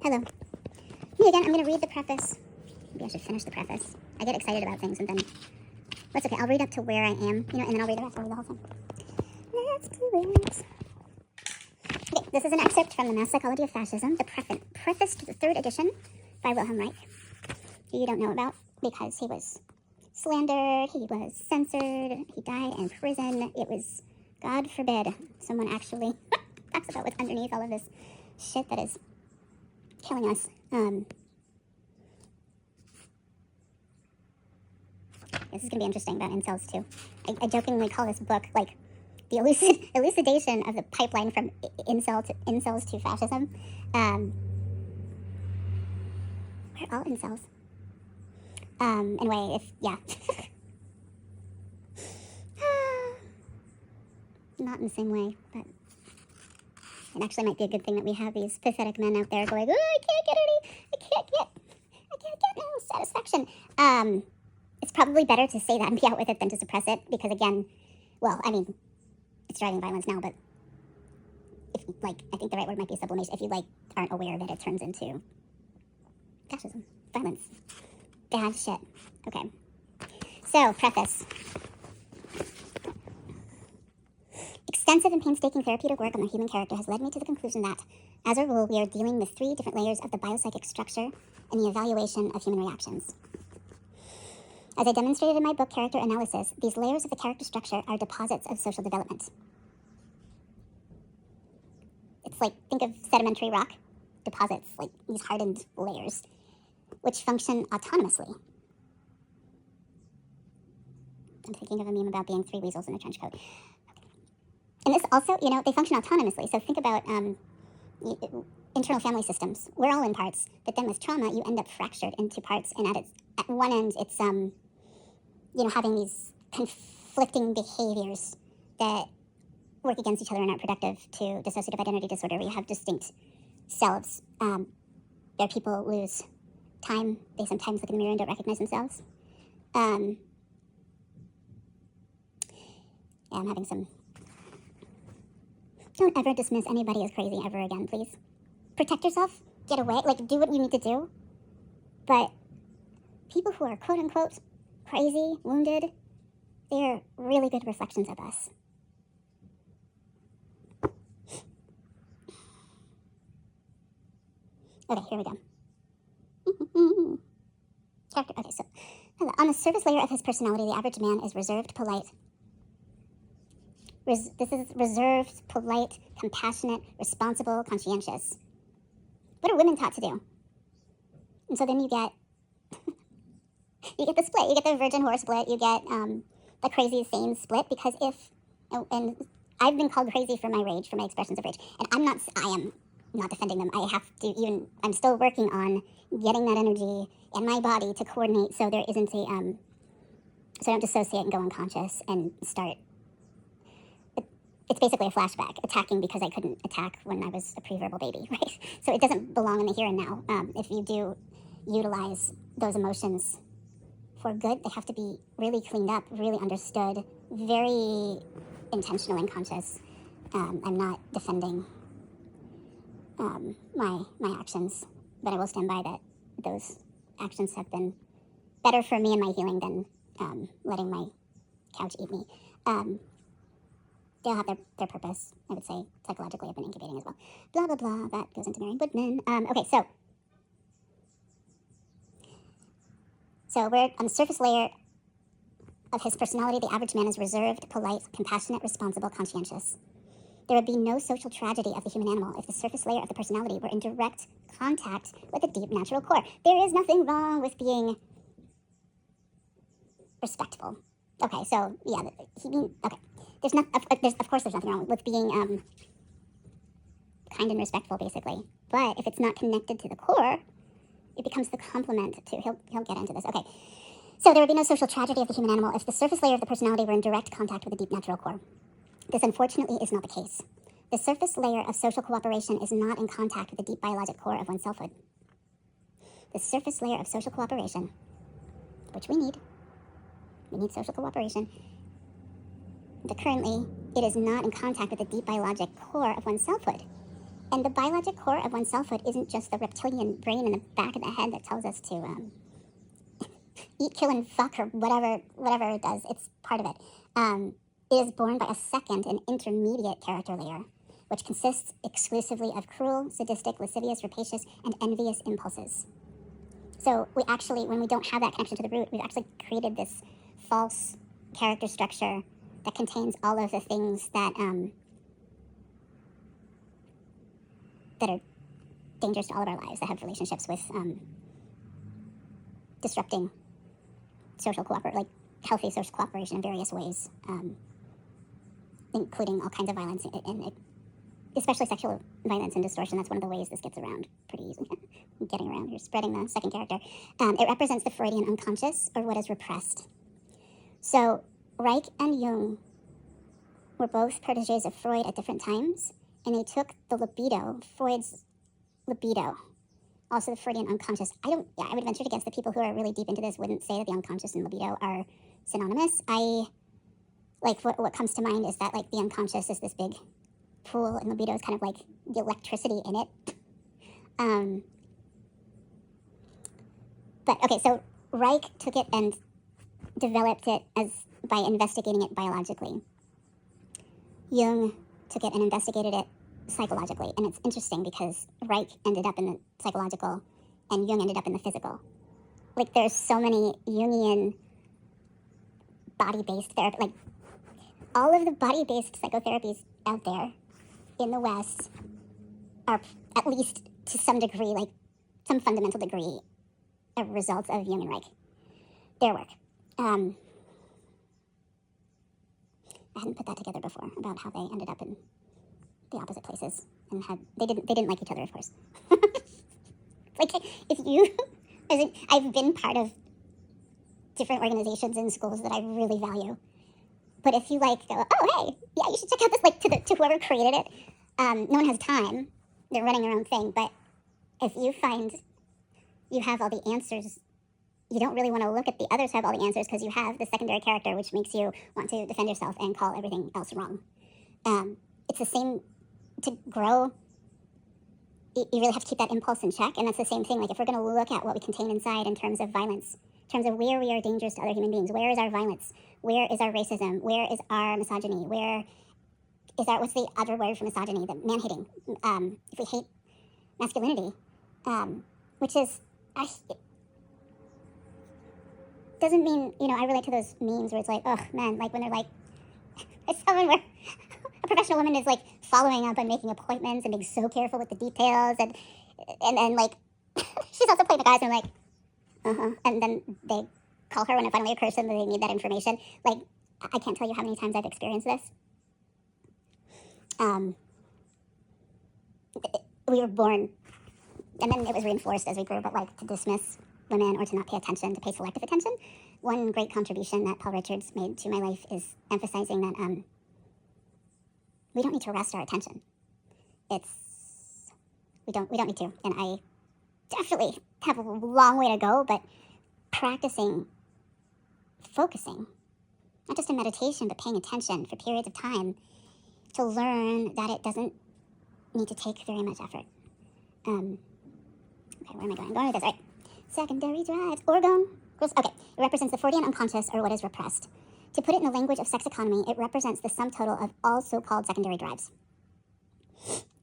Hello. Me again. I'm going to read the preface. Maybe I should finish the preface. I get excited about things and then... That's okay. I'll read up to where I am, and then I'll read the rest. I'll read the whole thing. Let's do it. Okay, this is an excerpt from The Mass Psychology of Fascism, the preface to the 3rd edition by Wilhelm Reich, who you don't know about because he was slandered, he was censored, he died in prison. It was, God forbid, someone actually talks about what's underneath all of this shit that is killing us. This is going to be interesting about incels, too. I jokingly call this book, like, the elucidation of the pipeline from incels to fascism. We're all incels. Anyway, yeah. Not in the same way, but it actually might be a good thing that we have these pathetic men out there going, oh, I can't get no satisfaction. It's probably better to say that and be out with it than to suppress it, because again, well, I mean, it's driving violence now, but if, like, I think the right word might be sublimation. If you, like, aren't aware of it, it turns into fascism, violence, bad shit. Okay. So, preface. Extensive and painstaking therapeutic work on the human character has led me to the conclusion that, as a rule, we are dealing with 3 different layers of the biopsychic structure and the evaluation of human reactions. As I demonstrated in my book, Character Analysis, these layers of the character structure are deposits of social development. It's like, think of sedimentary rock deposits, like these hardened layers, which function autonomously. I'm thinking of a meme about being 3 weasels in a trench coat. Okay. And this also, they function autonomously. So think about internal family systems. We're all in parts, but then with trauma, you end up fractured into parts, and at one end, it's having these conflicting behaviors that work against each other and aren't productive, to dissociative identity disorder, where you have distinct selves. There people lose time. They sometimes look in the mirror and don't recognize themselves. I'm having some... Don't ever dismiss anybody as crazy ever again, please. Protect yourself. Get away. Like, do what you need to do. But people who are quote-unquote crazy, wounded, they're really good reflections of us. Okay, here we go. Okay, so on the surface layer of his personality, the average man is reserved, polite. This is reserved, polite, compassionate, responsible, conscientious. What are women taught to do? And so then you get the split. You get the virgin whore split. You get the crazy sane split, because and I've been called crazy for my rage, for my expressions of rage, and I am not defending them. I have to I'm still working on getting that energy in my body to coordinate, so there isn't so I don't dissociate and go unconscious and start. It's basically a flashback, attacking because I couldn't attack when I was a pre-verbal baby, right? So it doesn't belong in the here and now. If you do utilize those emotions for good, they have to be really cleaned up, really understood, very intentional and conscious. I'm not defending my actions, but I will stand by that those actions have been better for me and my healing than letting my couch eat me. They'll have their purpose, I would say. Psychologically, I've been incubating as well. Blah, blah, blah. That goes into marrying woodmen. Okay, so we're on the surface layer of his personality. The average man is reserved, polite, compassionate, responsible, conscientious. There would be no social tragedy of the human animal if the surface layer of the personality were in direct contact with the deep natural core. There is nothing wrong with being respectful. Okay, so, yeah, okay. Of course there's nothing wrong with being kind and respectful, basically. But if it's not connected to the core, it becomes the complement to... He'll get into this. Okay. So there would be no social tragedy of the human animal if the surface layer of the personality were in direct contact with the deep natural core. This, unfortunately, is not the case. The surface layer of social cooperation is not in contact with the deep biologic core of one's selfhood. The surface layer of social cooperation, which we need social cooperation, but currently, it is not in contact with the deep biologic core of one's selfhood. And the biologic core of one's selfhood isn't just the reptilian brain in the back of the head that tells us to eat, kill, and fuck, or whatever it does. It's part of it. It is born by a second and intermediate character layer, which consists exclusively of cruel, sadistic, lascivious, rapacious, and envious impulses. So we actually, when we don't have that connection to the root, we've actually created this false character structure that contains all of the things that that are dangerous to all of our lives, that have relationships with disrupting social cooperation, like healthy social cooperation in various ways, including all kinds of violence, and especially sexual violence and distortion. That's one of the ways this gets around pretty easily. Getting around here, spreading the second character. It represents the Freudian unconscious, or what is repressed. So Reich and Jung were both proteges of Freud at different times, and they took the libido, Freud's libido, also the Freudian unconscious. I would venture to guess that people who are really deep into this wouldn't say that the unconscious and libido are synonymous. What comes to mind is that, like, the unconscious is this big pool, and libido is kind of like the electricity in it. But okay, so Reich took it and developed it by investigating it biologically. Jung took it and investigated it psychologically, and it's interesting because Reich ended up in the psychological and Jung ended up in the physical. Like, there's so many Jungian body-based therapy, like all of the body-based psychotherapies out there in the West are, at least to some degree, like some fundamental degree, of results of Jung and Reich, their work. I hadn't put that together before about how they ended up in the opposite places, and they didn't like each other, of course. Like, if you, I've been part of different organizations and schools that I really value, but if you go, oh hey, yeah, you should check out this, to whoever created it. No one has time; they're running their own thing. But if you find you have all the answers, you don't really want to look at the others who have all the answers, because you have the secondary character, which makes you want to defend yourself and call everything else wrong. It's the same. To grow, you really have to keep that impulse in check, and that's the same thing. Like, if we're going to look at what we contain inside in terms of violence, in terms of where we are dangerous to other human beings, where is our violence, where is our racism, where is our misogyny, where is our, what's the other word for misogyny, the man-hating, if we hate masculinity, which is, doesn't mean, I relate to those memes where it's like, oh man, like when they're like, it's someone where a professional woman is like following up and making appointments and being so careful with the details, and then like she's also playing the guys and like, and then they call her when it finally occurs to them that they need that information. Like, I can't tell you how many times I've experienced this. We were born, and then it was reinforced as we grew, but like to dismiss women or to not pay attention, to pay selective attention. One great contribution that Paul Richards made to my life is emphasizing that we don't need to arrest our attention. We don't need to. And I definitely have a long way to go, but practicing focusing, not just in meditation, but paying attention for periods of time, to learn that it doesn't need to take very much effort. Okay, where am I going? I'm going with this, all right. Secondary drives. Orgone. Okay, it represents the Freudian unconscious, or what is repressed. To put it in the language of sex economy, it represents the sum total of all so-called secondary drives.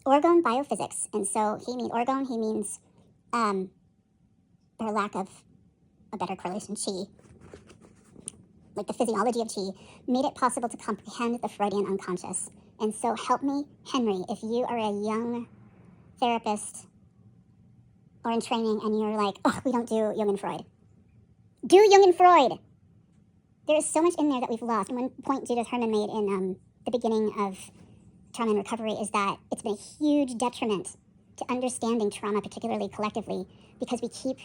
Orgone biophysics, and so he means, for lack of a better correlation, chi, like the physiology of chi, made it possible to comprehend the Freudian unconscious. And so help me, Henry, if you are a young therapist or in training and you're like, oh, we don't do Jung and Freud. Do Jung and Freud! There is so much in there that we've lost. And one point Judith Herman made in the beginning of Trauma and Recovery is that it's been a huge detriment to understanding trauma, particularly collectively, because we keep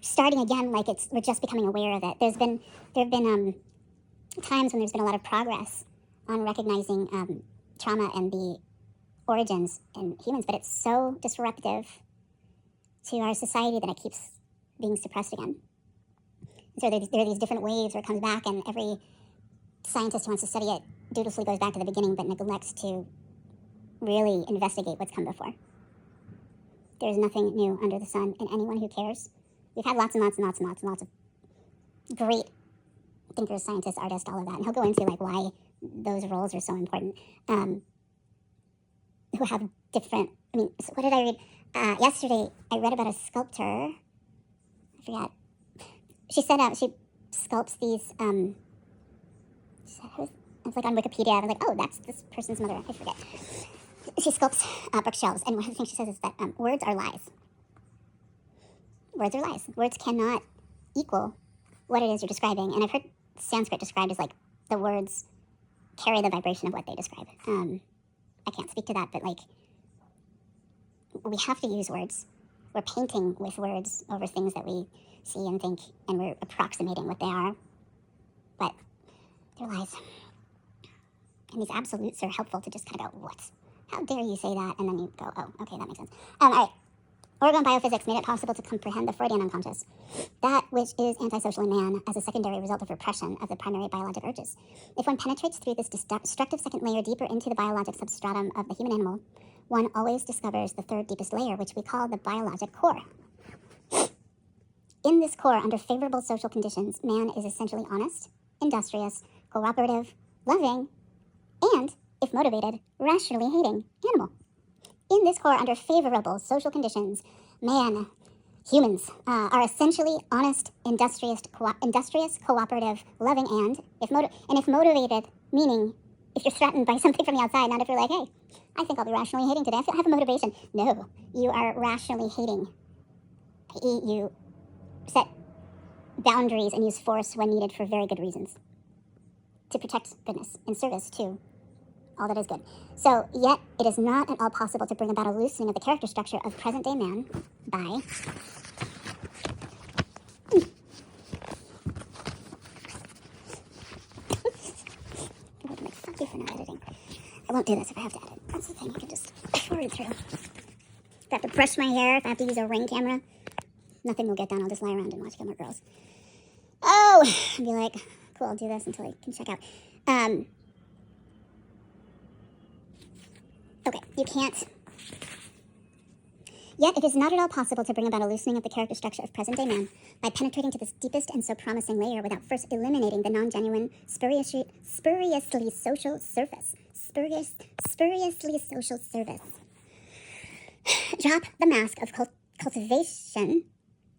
starting again like we're just becoming aware of it. There have been times when there's been a lot of progress on recognizing trauma and the origins in humans, but it's so disruptive to our society that it keeps being suppressed again. So there are these different waves where it comes back, and every scientist who wants to study it dutifully goes back to the beginning but neglects to really investigate what's come before. There's nothing new under the sun, and anyone who cares, we've had lots and lots and lots and lots and lots of great thinkers, scientists, artists, all of that, and he'll go into like why those roles are so important, who have different, so what did I read? Yesterday, I read about a sculptor, I forget, she said she sculpts these, it's like on Wikipedia, I was like, oh, that's this person's mother, I forget. She sculpts bookshelves, and one of the things she says is that words are lies. Words are lies. Words cannot equal what it is you're describing, and I've heard Sanskrit described as like the words carry the vibration of what they describe. I can't speak to that, but like, we have to use words. We're painting with words over things that we see and think, and we're approximating what they are, but they're lies. And these absolutes are helpful to just kind of go, what? How dare you say that? And then you go, oh, okay, that makes sense. All right. Orgone biophysics made it possible to comprehend the Freudian unconscious, that which is antisocial in man as a secondary result of repression of the primary biologic urges. If one penetrates through this destructive second layer deeper into the biologic substratum of the human animal, one always discovers the third deepest layer, which we call the biologic core. In this core, under favorable social conditions, man is essentially honest, industrious, cooperative, loving, and, if motivated, rationally hating animal. In this core, under favorable social conditions, humans, are essentially honest, industrious, cooperative, loving, and if motivated, meaning if you're threatened by something from the outside, not if you're like, hey, I think I'll be rationally hating today. I have a motivation. No, you are rationally hating. You set boundaries and use force when needed for very good reasons. To protect goodness in service to all that is good. So, yet, it is not at all possible to bring about a loosening of the character structure of present-day man by for not editing. I won't do this if I have to edit. That's the thing, I can just forward through. If I have to brush my hair, if I have to use a Ring camera, nothing will get done. I'll just lie around and watch Gilmore Girls. Oh! And be like, cool, I'll do this until I can check out. Okay, you can't. Yet it is not at all possible to bring about a loosening of the character structure of present-day man by penetrating to this deepest and so promising layer without first eliminating the non-genuine, spuriously social surface. Spuriously social service. Drop the mask of cultivation,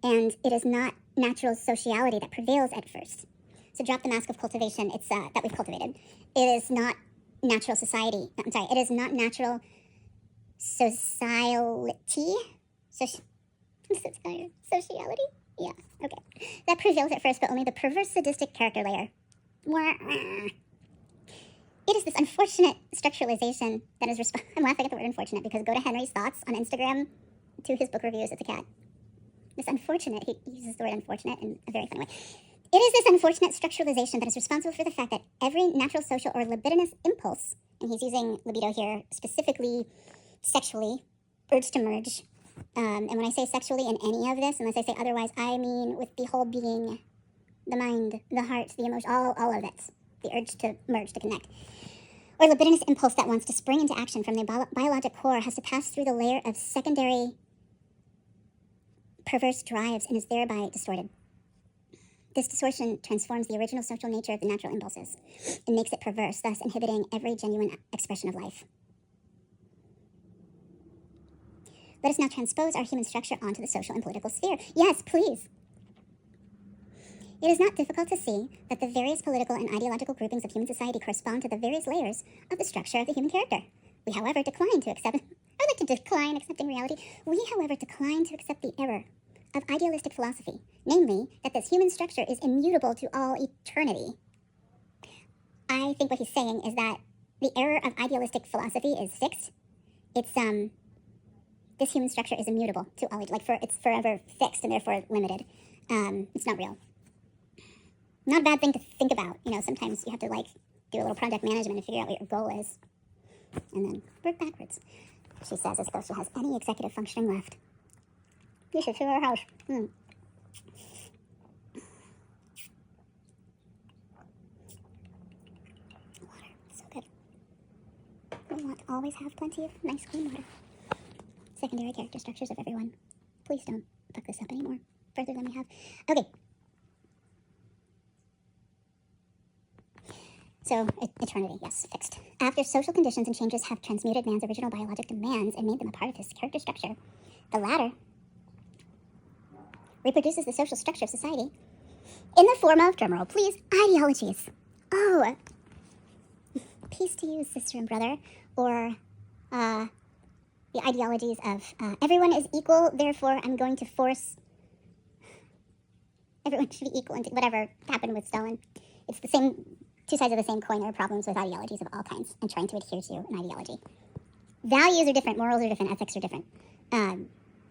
and it is not natural sociality that prevails at first. So drop the mask of cultivation, it's that we've cultivated. It is not natural society. I'm sorry, it is not natural sociality? Sociality? Yeah, okay. That prevails at first, but only the perverse sadistic character layer. It is this unfortunate structuralization that is I'm laughing at the word unfortunate because go to Henry's Thoughts on Instagram to his book reviews. It's a cat. This unfortunate, he uses the word unfortunate in a very funny way. It is this unfortunate structuralization that is responsible for the fact that every natural, social, or libidinous impulse, and he's using libido here specifically sexually, urge to merge, and when I say sexually in any of this, unless I say otherwise, I mean with the whole being, the mind, the heart, the emotion, all of it, the urge to merge, to connect. Or libidinous impulse that wants to spring into action from the biologic core has to pass through the layer of secondary perverse drives and is thereby distorted. This distortion transforms the original social nature of the natural impulses and makes it perverse, thus inhibiting every genuine expression of life. Let us now transpose our human structure onto the social and political sphere. Yes, please. It is not difficult to see that the various political and ideological groupings of human society correspond to the various layers of the structure of the human character. We, however, decline to accept... I would like to decline accepting reality. We, however, decline to accept the error of idealistic philosophy, namely, that this human structure is immutable to all eternity. I think what he's saying is that the error of idealistic philosophy is fixed. It's, this human structure is immutable to all, it's forever fixed and therefore limited. It's not real. Not a bad thing to think about. You know, sometimes you have to, do a little project management and figure out what your goal is. And then work backwards. She says as though she has any executive functioning left. You should see our house. Water. So good. want to always have plenty of nice, clean water. Secondary character structures of everyone. Please don't fuck this up anymore, further than we have. Okay. So, eternity, yes, fixed. After social conditions and changes have transmuted man's original biologic demands and made them a part of his character structure, the latter reproduces the social structure of society in the form of, drumroll please, ideologies. Oh, peace to you, sister and brother, or the ideologies of everyone is equal, therefore I'm going to force everyone should be equal, and whatever happened with Stalin. It's the same, two sides of the same coin. There are problems with ideologies of all kinds and trying to adhere to an ideology. Values are different, morals are different, ethics are different.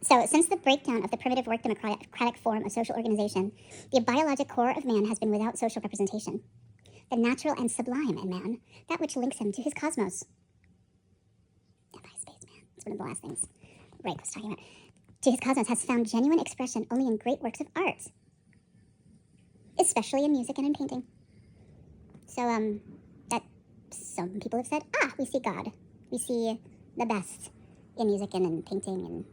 So since the breakdown of the primitive work democratic form of social organization, the biologic core of man has been without social representation. The natural and sublime in man, that which links him to his cosmos. Spaceman. That's one of the last things Reich was talking about. To his cosmos has found genuine expression only in great works of art, especially in music and in painting. So, that some people have said, we see God. We see the best in music and in painting, and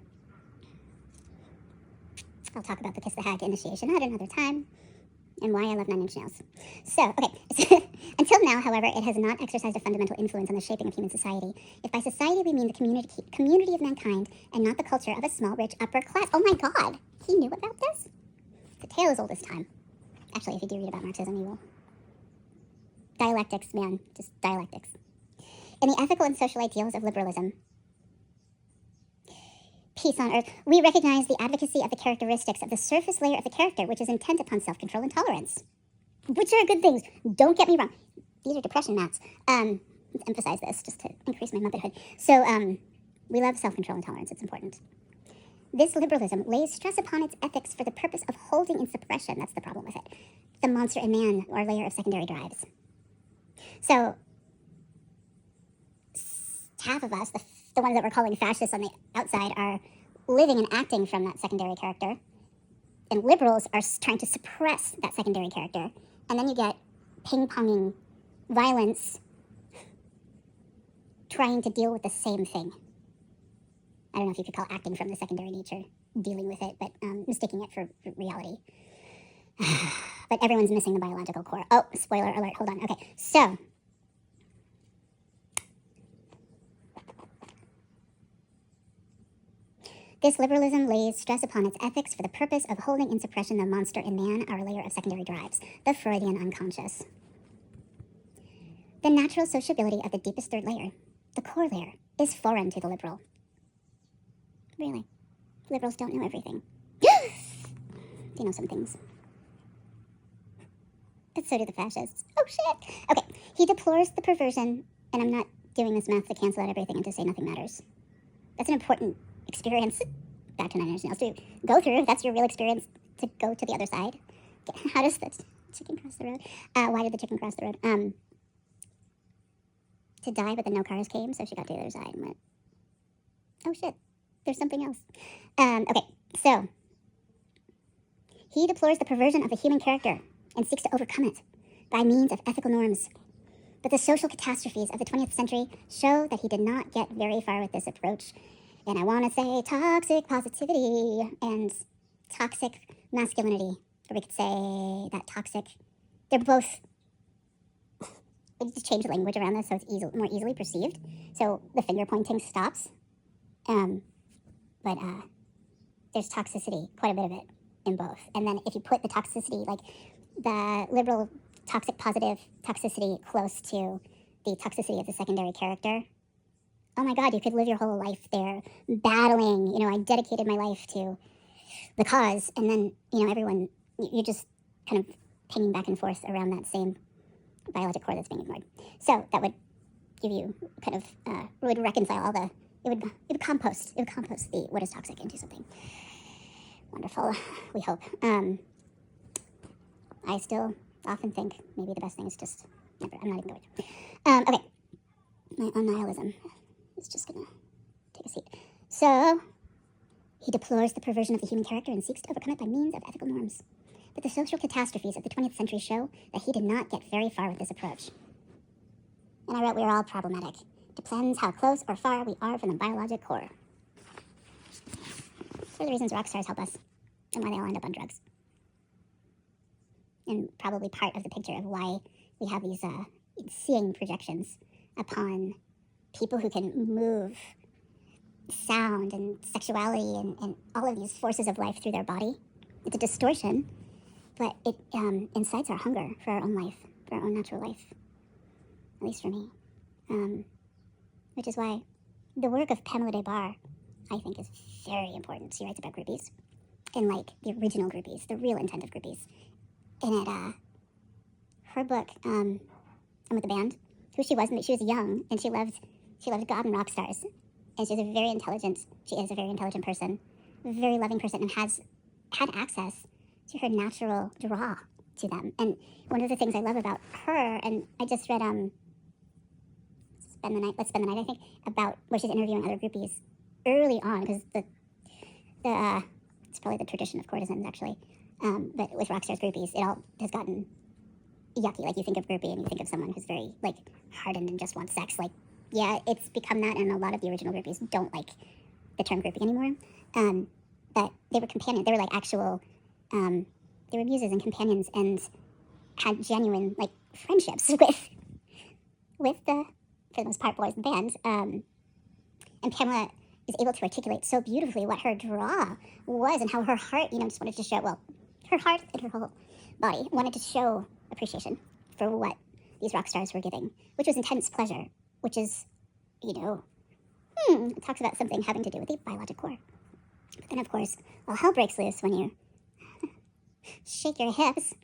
I'll talk about the Kiss the Hag initiation at another time, and why I love 9 Inch Nails. So, okay, until now, however, it has not exercised a fundamental influence on the shaping of human society. If by society we mean the community of mankind, and not the culture of a small, rich, upper class. Oh my God, he knew about this? The tale as old as time. Actually, if you do read about Marxism, you will. Dialectics, man, just dialectics. In the ethical and social ideals of liberalism, peace on earth, we recognize the advocacy of the characteristics of the surface layer of the character, which is intent upon self-control and tolerance, which are good things. Don't get me wrong. These are depression mats. Let's emphasize this just to increase my muppethood. So, we love self-control and tolerance. It's important. This liberalism lays stress upon its ethics for the purpose of holding in suppression, that's the problem with it, the monster in man, or layer of secondary drives. So, half of us, the ones that we're calling fascists on the outside, are living and acting from that secondary character, and liberals are trying to suppress that secondary character, and then you get ping-ponging violence trying to deal with the same thing. I don't know if you could call acting from the secondary nature dealing with it, but mistaking it for reality. But everyone's missing the biological core. Oh, spoiler alert, hold on. Okay, so this liberalism lays stress upon its ethics for the purpose of holding in suppression the monster in man, our layer of secondary drives, the Freudian unconscious. The natural sociability of the deepest third layer, the core layer, is foreign to the liberal. Really? Liberals don't know everything. They know some things. But so do the fascists. Oh, shit! Okay, he deplores the perversion, and I'm not doing this math to cancel out everything and to say nothing matters. That's an important experience. Back to 9 Inch Nails to go through. That's your real experience to go to the other side. How does the chicken cross the road? Why did the chicken cross the road? To die, but then no cars came, so she got to the other side and went, oh shit, there's something else. Okay, so he deplores the perversion of the human character and seeks to overcome it by means of ethical norms. But the social catastrophes of the 20th century show that he did not get very far with this approach. And I want to say toxic positivity and toxic masculinity. Or we could say that toxic, they're both, we just change the language around this so it's more easily perceived. So the finger pointing stops. But there's toxicity, quite a bit of it, in both. And then if you put the toxicity, like the liberal toxic positive toxicity close to the toxicity of the secondary character, oh my God, you could live your whole life there battling, I dedicated my life to the cause, and then, everyone, you're just kind of pinging back and forth around that same biologic core that's being ignored. So that would give you kind of, would reconcile all the, it would compost the what is toxic into something wonderful, we hope. I still often think maybe the best thing is just never, I'm not even going to. Okay, my own nihilism is just gonna take a seat. So, he deplores the perversion of the human character and seeks to overcome it by means of ethical norms. But the social catastrophes of the 20th century show that he did not get very far with this approach. And I wrote, we are all problematic. depends how close or far we are from the biologic core. Those are the reasons rock stars help us and why they all end up on drugs. And probably part of the picture of why we have these seeing projections upon people who can move sound and sexuality and all of these forces of life through their body. It's a distortion, but it incites our hunger for our own life, for our own natural life, at least for me. Which is why the work of Pamela Des Barres, I think, is very important. She writes about groupies, and like the original groupies, the real intent of groupies. And her book, I'm with the band, who she was young, and she loved God and rock stars. And she is a very intelligent person, a very loving person, and had access to her natural draw to them. And one of the things I love about her, and I just read Let's Spend the Night, I think, about where she's interviewing other groupies early on, because it's probably the tradition of courtesans, actually. But with rock stars groupies, it all has gotten yucky. Like, you think of groupie and you think of someone who's very, like, hardened and just wants sex. Like, yeah, it's become that, and a lot of the original groupies don't like the term groupie anymore. But they were companions. They were, like, actual, they were muses and companions, and had genuine, like, friendships with the, for the most part, boys in the band. And Pamela is able to articulate so beautifully what her draw was, and how her heart, just wanted to show, her heart and her whole body wanted to show appreciation for what these rock stars were giving, which was intense pleasure, which is, it talks about something having to do with the biologic core. But then, of course, hell breaks loose when you shake your hips.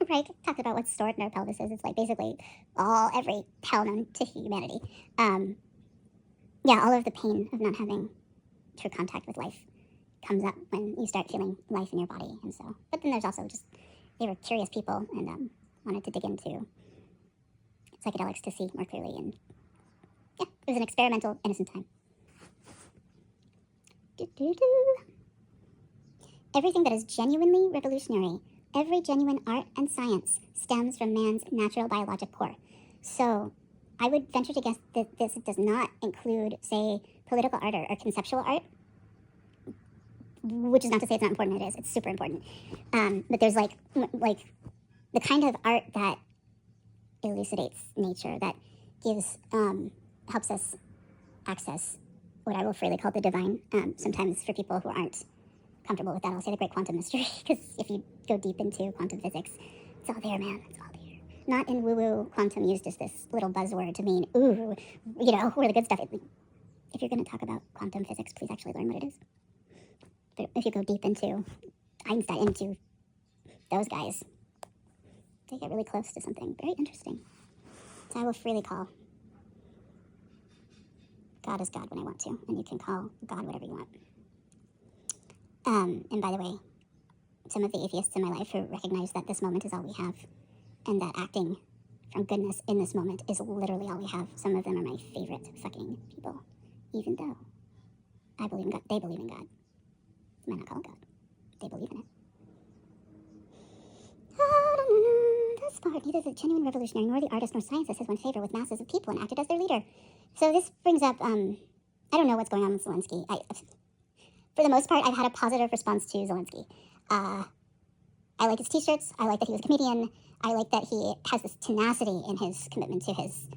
Reich talked about what's stored in our pelvis is. It's like basically every hell known to humanity. All of the pain of not having true contact with life comes up when you start feeling life in your body. And so, but then there's also just, they were curious people and wanted to dig into psychedelics to see more clearly. And yeah, it was an experimental, innocent time. Everything that is genuinely revolutionary, every genuine art and science stems from man's natural biologic core. So I would venture to guess that this does not include, say, political art or conceptual art, which is not to say it's not important. It is. It's super important. But there's like the kind of art that elucidates nature, that gives, helps us access what I will freely call the divine. Sometimes for people who aren't comfortable with that, I'll say the great quantum mystery, because if you go deep into quantum physics, it's all there, man. It's all there. Not in woo-woo quantum used as this little buzzword to mean, ooh, where the good stuff is. If you're going to talk about quantum physics, please actually learn what it is. But if you go deep into Einstein, into those guys, they get really close to something very interesting. So I will freely call God is God when I want to, and you can call God whatever you want. And by the way, some of the atheists in my life who recognize that this moment is all we have, and that acting from goodness in this moment is literally all we have. Some of them are my favorite fucking people, even though I believe in God. They believe in God. I might not call it God. They believe in it. Thus far, neither the genuine revolutionary nor the artist nor scientist has won favor with masses of people and acted as their leader. So this brings up, I don't know what's going on with Zelensky. For the most part, I've had a positive response to Zelensky. I like his t-shirts. I like that he was a comedian. I like that he has this tenacity in his commitment to his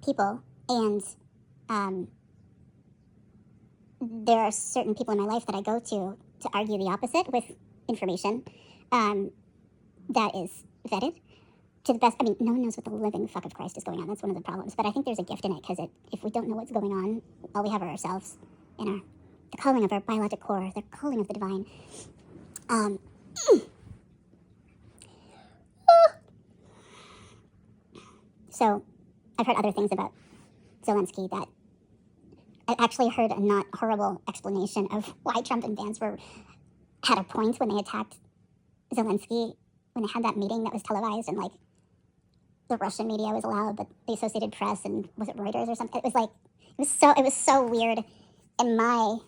people. And there are certain people in my life that I go to argue the opposite with information that is vetted to the best. I mean, no one knows what the living fuck of Christ is going on. That's one of the problems. But I think there's a gift in it, because if we don't know what's going on, all we have are ourselves and the calling of our biologic core, the calling of the divine. So I've heard other things about Zelensky that I actually heard a not horrible explanation of why Trump and Vance had a point when they attacked Zelensky, when they had that meeting that was televised, and like the Russian media was allowed, but the Associated Press and was it Reuters or something? It was so weird. And my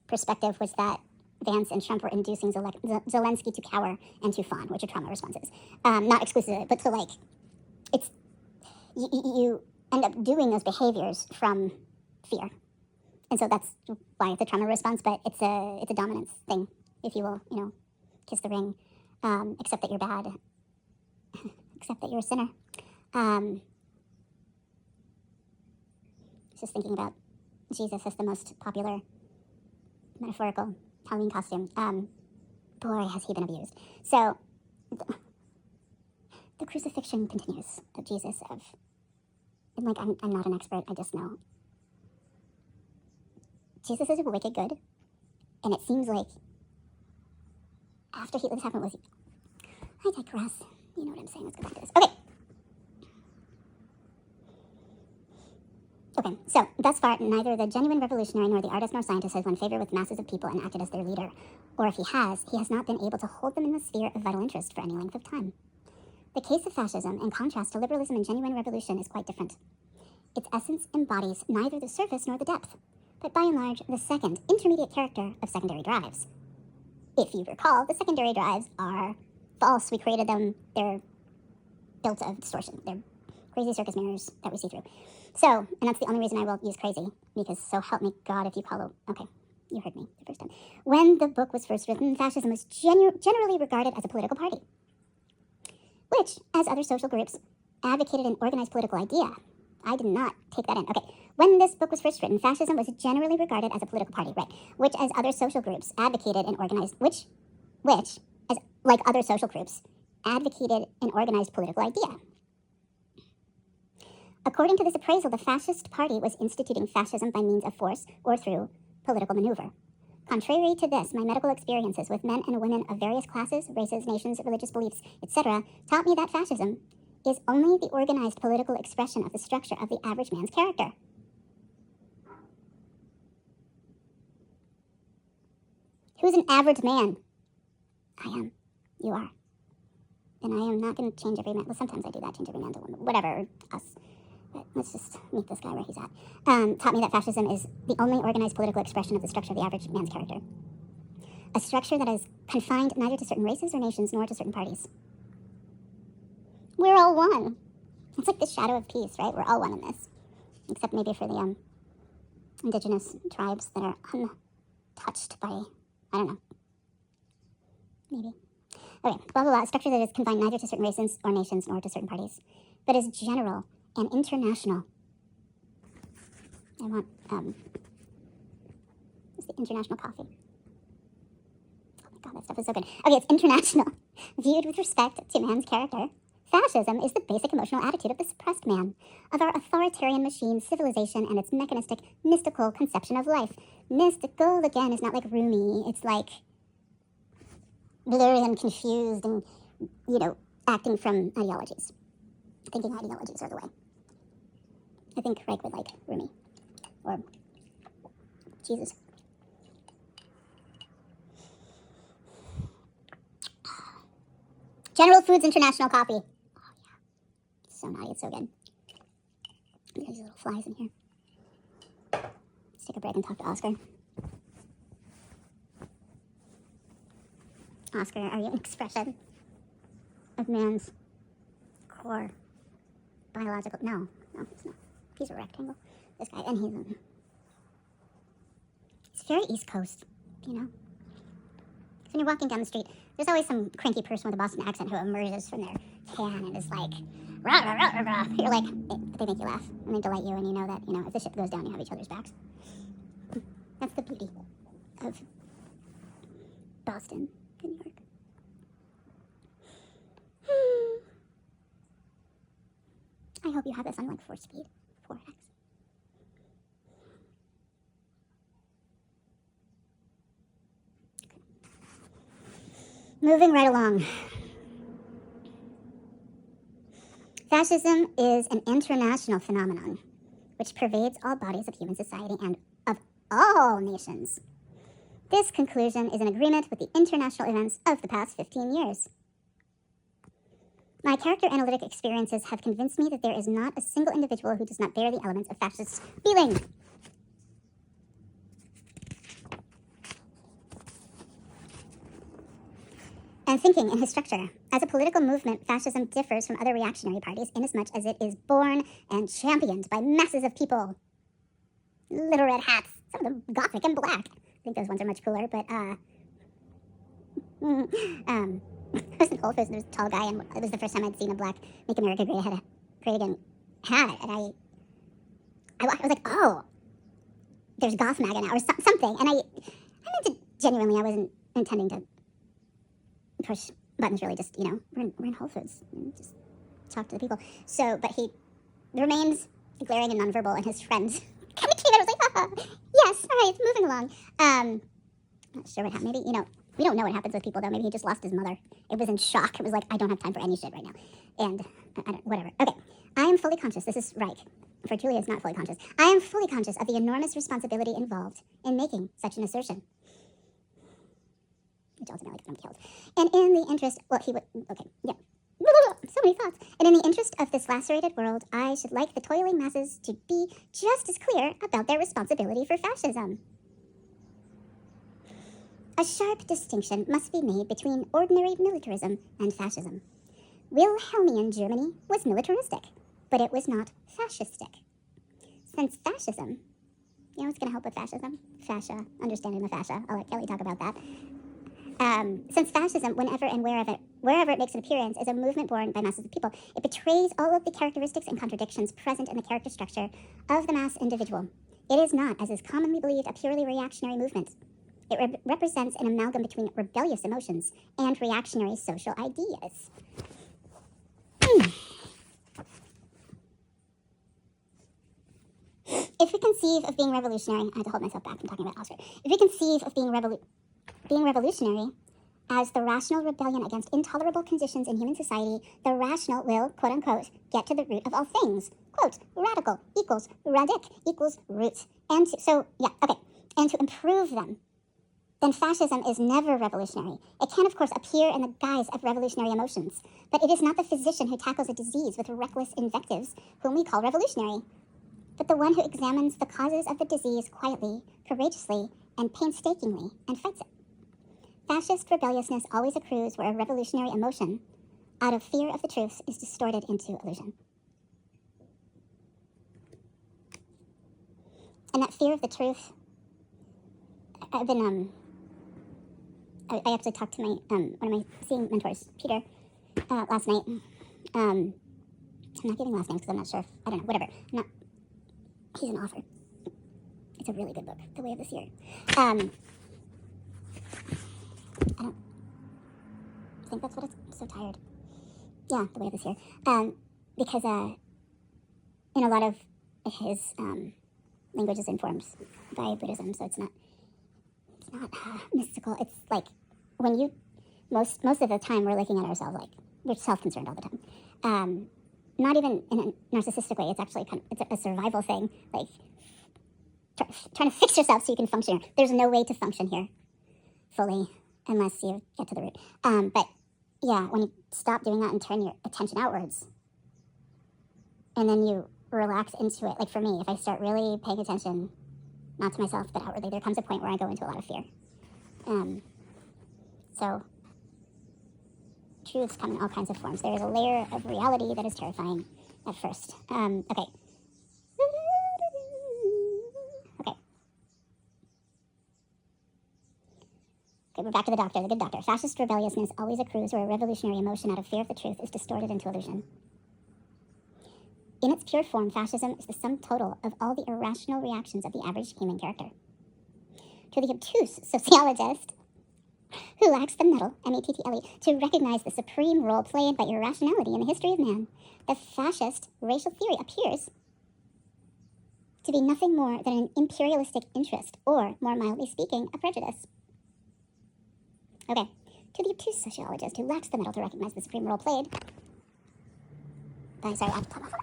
perspective was that Vance and Trump were inducing Zelensky to cower and to fawn, which are trauma responses. Not exclusive, but to like, it's, you end up doing those behaviors from fear. And so that's why it's a trauma response, but it's a dominance thing, if you will, kiss the ring, accept that you're bad, accept that you're a sinner. Just thinking about Jesus as the most popular metaphorical Halloween costume. Boy, has he been abused. So the crucifixion continues of Jesus. And I'm not an expert. I just know Jesus is a wicked good, and it seems like after this happened was. I digress. You know what I'm saying? Let's go back to this. Okay, so thus far, neither the genuine revolutionary nor the artist nor scientist has won favor with masses of people and acted as their leader. Or if he has not been able to hold them in the sphere of vital interest for any length of time. The case of fascism, in contrast to liberalism and genuine revolution, is quite different. Its essence embodies neither the surface nor the depth, but by and large, the second, intermediate character of secondary drives. If you recall, the secondary drives are false. We created them. They're built of distortion. They're crazy circus mirrors that we see through. So, and that's the only reason I will use crazy, because so help me God if you follow. Okay, you heard me the first time. When the book was first written, fascism was generally regarded as a political party, which, as other social groups, advocated an organized political idea. I did not take that in. Okay, when this book was first written, fascism was generally regarded as a political party, right? Which, as other social groups, advocated an organized, which, as like other social groups, advocated an organized political idea. According to this appraisal, the fascist party was instituting fascism by means of force or through political maneuver. Contrary to this, my medical experiences with men and women of various classes, races, nations, religious beliefs, etc., taught me that fascism is only the organized political expression of the structure of the average man's character. Who's an average man? I am. You are. And I am not going to change every man. Well, sometimes I do that, change every man to woman. Whatever, us. But let's just meet this guy where he's at. Taught me that fascism is the only organized political expression of the structure of the average man's character. A structure that is confined neither to certain races or nations nor to certain parties. We're all one. It's like the shadow of peace, right? We're all one in this. Except maybe for the indigenous tribes that are untouched by, I don't know. Maybe. Okay, blah, blah, blah. A structure that is confined neither to certain races or nations nor to certain parties, but is general and international. I want, what's the international coffee? Oh my God, that stuff is so good. Okay, it's international. Viewed with respect to man's character, fascism is the basic emotional attitude of the suppressed man, of our authoritarian machine, civilization, and its mechanistic, mystical conception of life. Mystical, again, is not like Rumi. It's like blurry and confused and, acting from ideologies. Thinking ideologies are the way. I think Reich would like Rumi. Or Jesus. General Foods International coffee. Oh, yeah. It's so naughty. It's so good. There's little flies in here. Let's take a break and talk to Oscar. Oscar, are you an expression of man's core biological? No, he's not. He's a rectangle. This guy, and he's very East Coast, So when you're walking down the street, there's always some cranky person with a Boston accent who emerges from their can and is like, rah, rah, rah, rah, rah. You're like, they make you laugh, and they delight you, and you know that, if the ship goes down, you have each other's backs. That's the beauty of Boston, New York. I hope you have this on like 4-speed, 4x. Moving right along. Fascism is an international phenomenon which pervades all bodies of human society and of all nations. This conclusion is in agreement with the international events of the past 15 years. My character analytic experiences have convinced me that there is not a single individual who does not bear the elements of fascist feeling. and thinking in his structure. As a political movement, fascism differs from other reactionary parties inasmuch as it is born and championed by masses of people. Little red hats, some of them gothic and black. I think those ones are much cooler, but, I was in Whole Foods and there was a tall guy, and it was the first time I'd seen a black Make America Great Again hat, and I was like, oh, there's goth MAGA now, or something, and I meant to, genuinely, I wasn't intending to push buttons, really, just, we're in Whole Foods, just talk to the people. So, but he remains glaring and nonverbal, and his friends kind of came out. I was like, yes, all right, it's moving along. Not sure what happened. Maybe, we don't know what happens with people, though. Maybe he just lost his mother. It was in shock. It was like, I don't have time for any shit right now. And, whatever. Okay, I am fully conscious. This is Reich. For Julia, is not fully conscious. I am fully conscious of the enormous responsibility involved in making such an assertion. Which ultimately got him killed. And in the interest, so many thoughts. And in the interest of this lacerated world, I should like the toiling masses to be just as clear about their responsibility for fascism. A sharp distinction must be made between ordinary militarism and fascism. Wilhelmian Germany was militaristic, but it was not fascistic. Since fascism, what's going to help with fascism? Fascia, understanding the fascia. I'll let Kelly talk about that. Since fascism, whenever and wherever it makes an appearance, is a movement born by masses of people, it betrays all of the characteristics and contradictions present in the character structure of the mass individual. It is not, as is commonly believed, a purely reactionary movement. It represents an amalgam between rebellious emotions and reactionary social ideas. If we conceive of being revolutionary, I have to hold myself back from talking about Oscar. If we conceive of being revolutionary as the rational rebellion against intolerable conditions in human society, the rational will, quote unquote, get to the root of all things. Quote, radical equals radic equals root. And to improve them, then fascism is never revolutionary. It can, of course, appear in the guise of revolutionary emotions, but it is not the physician who tackles a disease with reckless invectives whom we call revolutionary, but the one who examines the causes of the disease quietly, courageously, and painstakingly, and fights it. Fascist rebelliousness always accrues where a revolutionary emotion, out of fear of the truth, is distorted into illusion. And that fear of the truth, I've been, I actually talked to one of my seeing mentors, Peter, last night. I'm not giving last names because I'm not sure I don't know, whatever. He's an author. It's a really good book, The Way of the Seer. I don't think that's what it's, I'm so tired. Yeah, The Way of the Seer. Because in a lot of his language is informed by Buddhism, so it's not mystical. It's like when you, most of the time we're looking at ourselves like we're self-concerned all the time. Not even in a narcissistic way. It's actually it's a survival thing, like trying to fix yourself so you can function here. There's no way to function here fully unless you get to the root. But yeah, when you stop doing that and turn your attention outwards, and then you relax into it, like for me, if I start really paying attention, not to myself, but outwardly, there comes a point where I go into a lot of fear. So truths come in all kinds of forms. There is a layer of reality that is terrifying at first. Okay, we're back to the doctor, the good doctor. Fascist rebelliousness always accrues where a revolutionary emotion out of fear of the truth is distorted into illusion. In its pure form, fascism is the sum total of all the irrational reactions of the average human character. To the obtuse sociologist who lacks the mettle, M-E-T-T-L-E, to recognize the supreme role played by irrationality in the history of man, the fascist racial theory appears to be nothing more than an imperialistic interest, or, more mildly speaking, a prejudice. Okay, to the obtuse sociologist who lacks the mettle to recognize the supreme role played by, sorry, I have to tell my phone.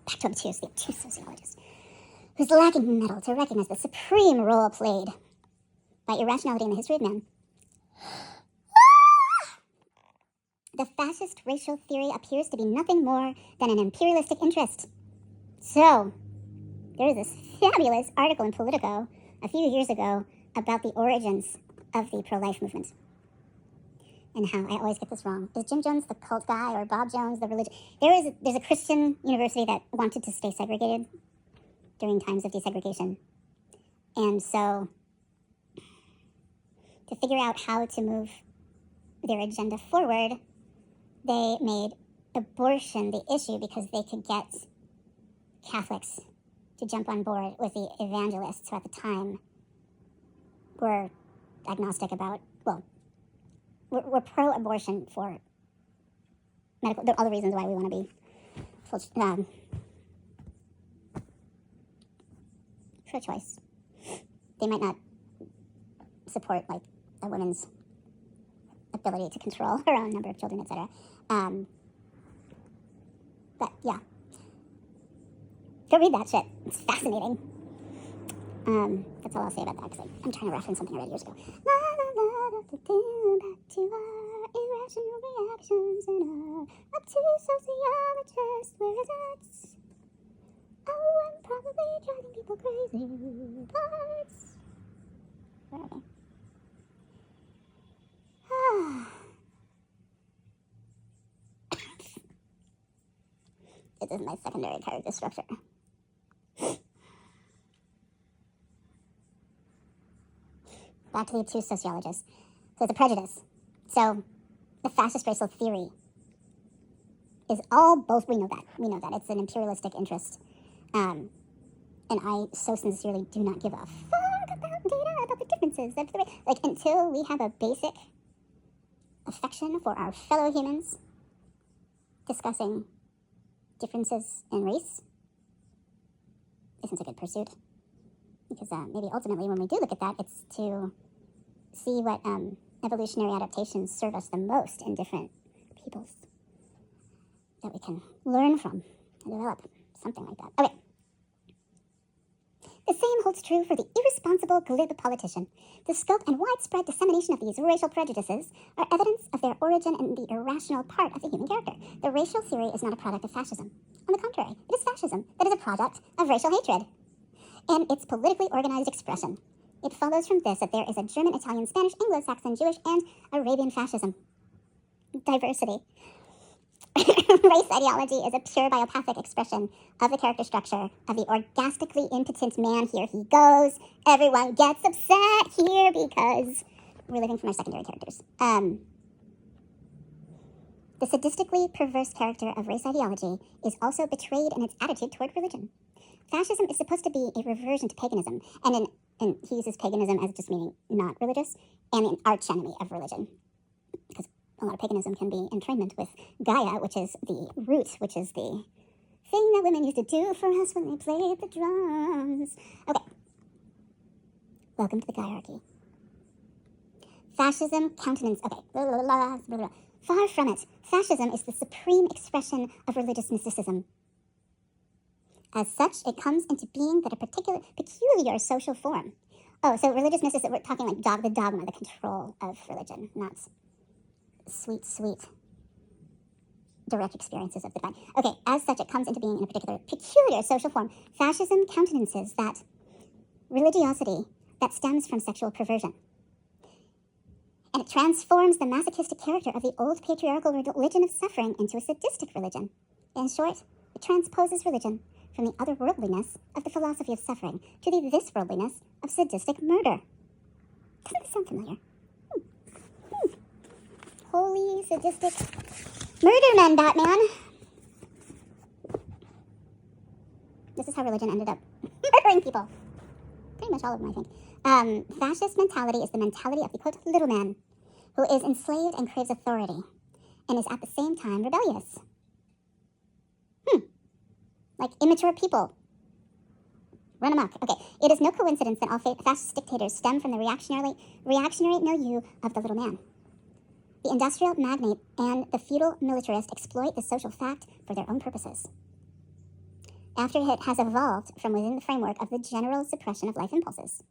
Back to obtuse, the obtuse sociologist who's lacking mettle to recognize the supreme role played by irrationality in the history of man. The fascist racial theory appears to be nothing more than an imperialistic interest. So, there is this fabulous article in Politico a few years ago about the origins of the pro-life movement. And how, I always get this wrong, is Jim Jones the cult guy or Bob Jones the religion? There's a Christian university that wanted to stay segregated during times of desegregation. And so, to figure out how to move their agenda forward, they made abortion the issue because they could get Catholics to jump on board with the evangelists who at the time were agnostic about, well, we're pro-abortion for medical, all the reasons why we want to be pro-choice. They might not support, like, a woman's ability to control her own number of children, etc. But, yeah. Go read that shit. It's fascinating. That's all I'll say about that, because I'm trying to reference something I read years ago. Back to our irrational reactions and our obtuse sociologists, where is it? Oh, I'm probably driving people crazy. Parts. Where are they? This is my secondary character structure. Back to the two sociologists. So it's a prejudice. So the fascist racial theory is all both, we know that. It's an imperialistic interest. And I so sincerely do not give a fuck about data, about the differences. Like, until we have a basic affection for our fellow humans, discussing differences in race isn't a good pursuit. Because maybe ultimately when we do look at that, it's to see what evolutionary adaptations serve us the most in different peoples that we can learn from and develop something like that. Okay. The same holds true for the irresponsible, glib politician. The scope and widespread dissemination of these racial prejudices are evidence of their origin in the irrational part of the human character. The racial theory is not a product of fascism. On the contrary, it is fascism that is a product of racial hatred and its politically organized expression. It follows from this that there is a German, Italian, Spanish, Anglo-Saxon, Jewish, and Arabian fascism. Diversity. Race ideology is a pure biopathic expression of the character structure of the orgastically impotent man. Here he goes. Everyone gets upset here because we're living from our secondary characters. The sadistically perverse character of race ideology is also betrayed in its attitude toward religion. Fascism is supposed to be a reversion to paganism, and he uses paganism as just meaning not religious, and an archenemy of religion. Because a lot of paganism can be entrainment with Gaia, which is the root, which is the thing that women used to do for us when they played the drums. Okay. Welcome to the Gaiarchy. Fascism countenance. Okay. Far from it. Fascism is the supreme expression of religious mysticism. As such, it comes into being that a peculiar social form. Oh, so religious mysticism, we're talking like the dogma, the control of religion, not sweet, direct experiences of the divine. Okay, as such, it comes into being in a peculiar social form. Fascism countenances that religiosity that stems from sexual perversion. And it transforms the masochistic character of the old patriarchal religion of suffering into a sadistic religion. In short, it transposes religion from the otherworldliness of the philosophy of suffering to the thisworldliness of sadistic murder. Doesn't this sound familiar? Holy sadistic murder men, Batman! This is how religion ended up murdering people. Pretty much all of them, I think. Fascist mentality is the mentality of the, quote, little man, who is enslaved and craves authority, and is at the same time rebellious. Like immature people. Run amok. Okay, it is no coincidence that all fascist dictators stem from the reactionary milieu of the little man. The industrial magnate and the feudal militarist exploit the social fact for their own purposes. After it has evolved from within the framework of the general suppression of life impulses.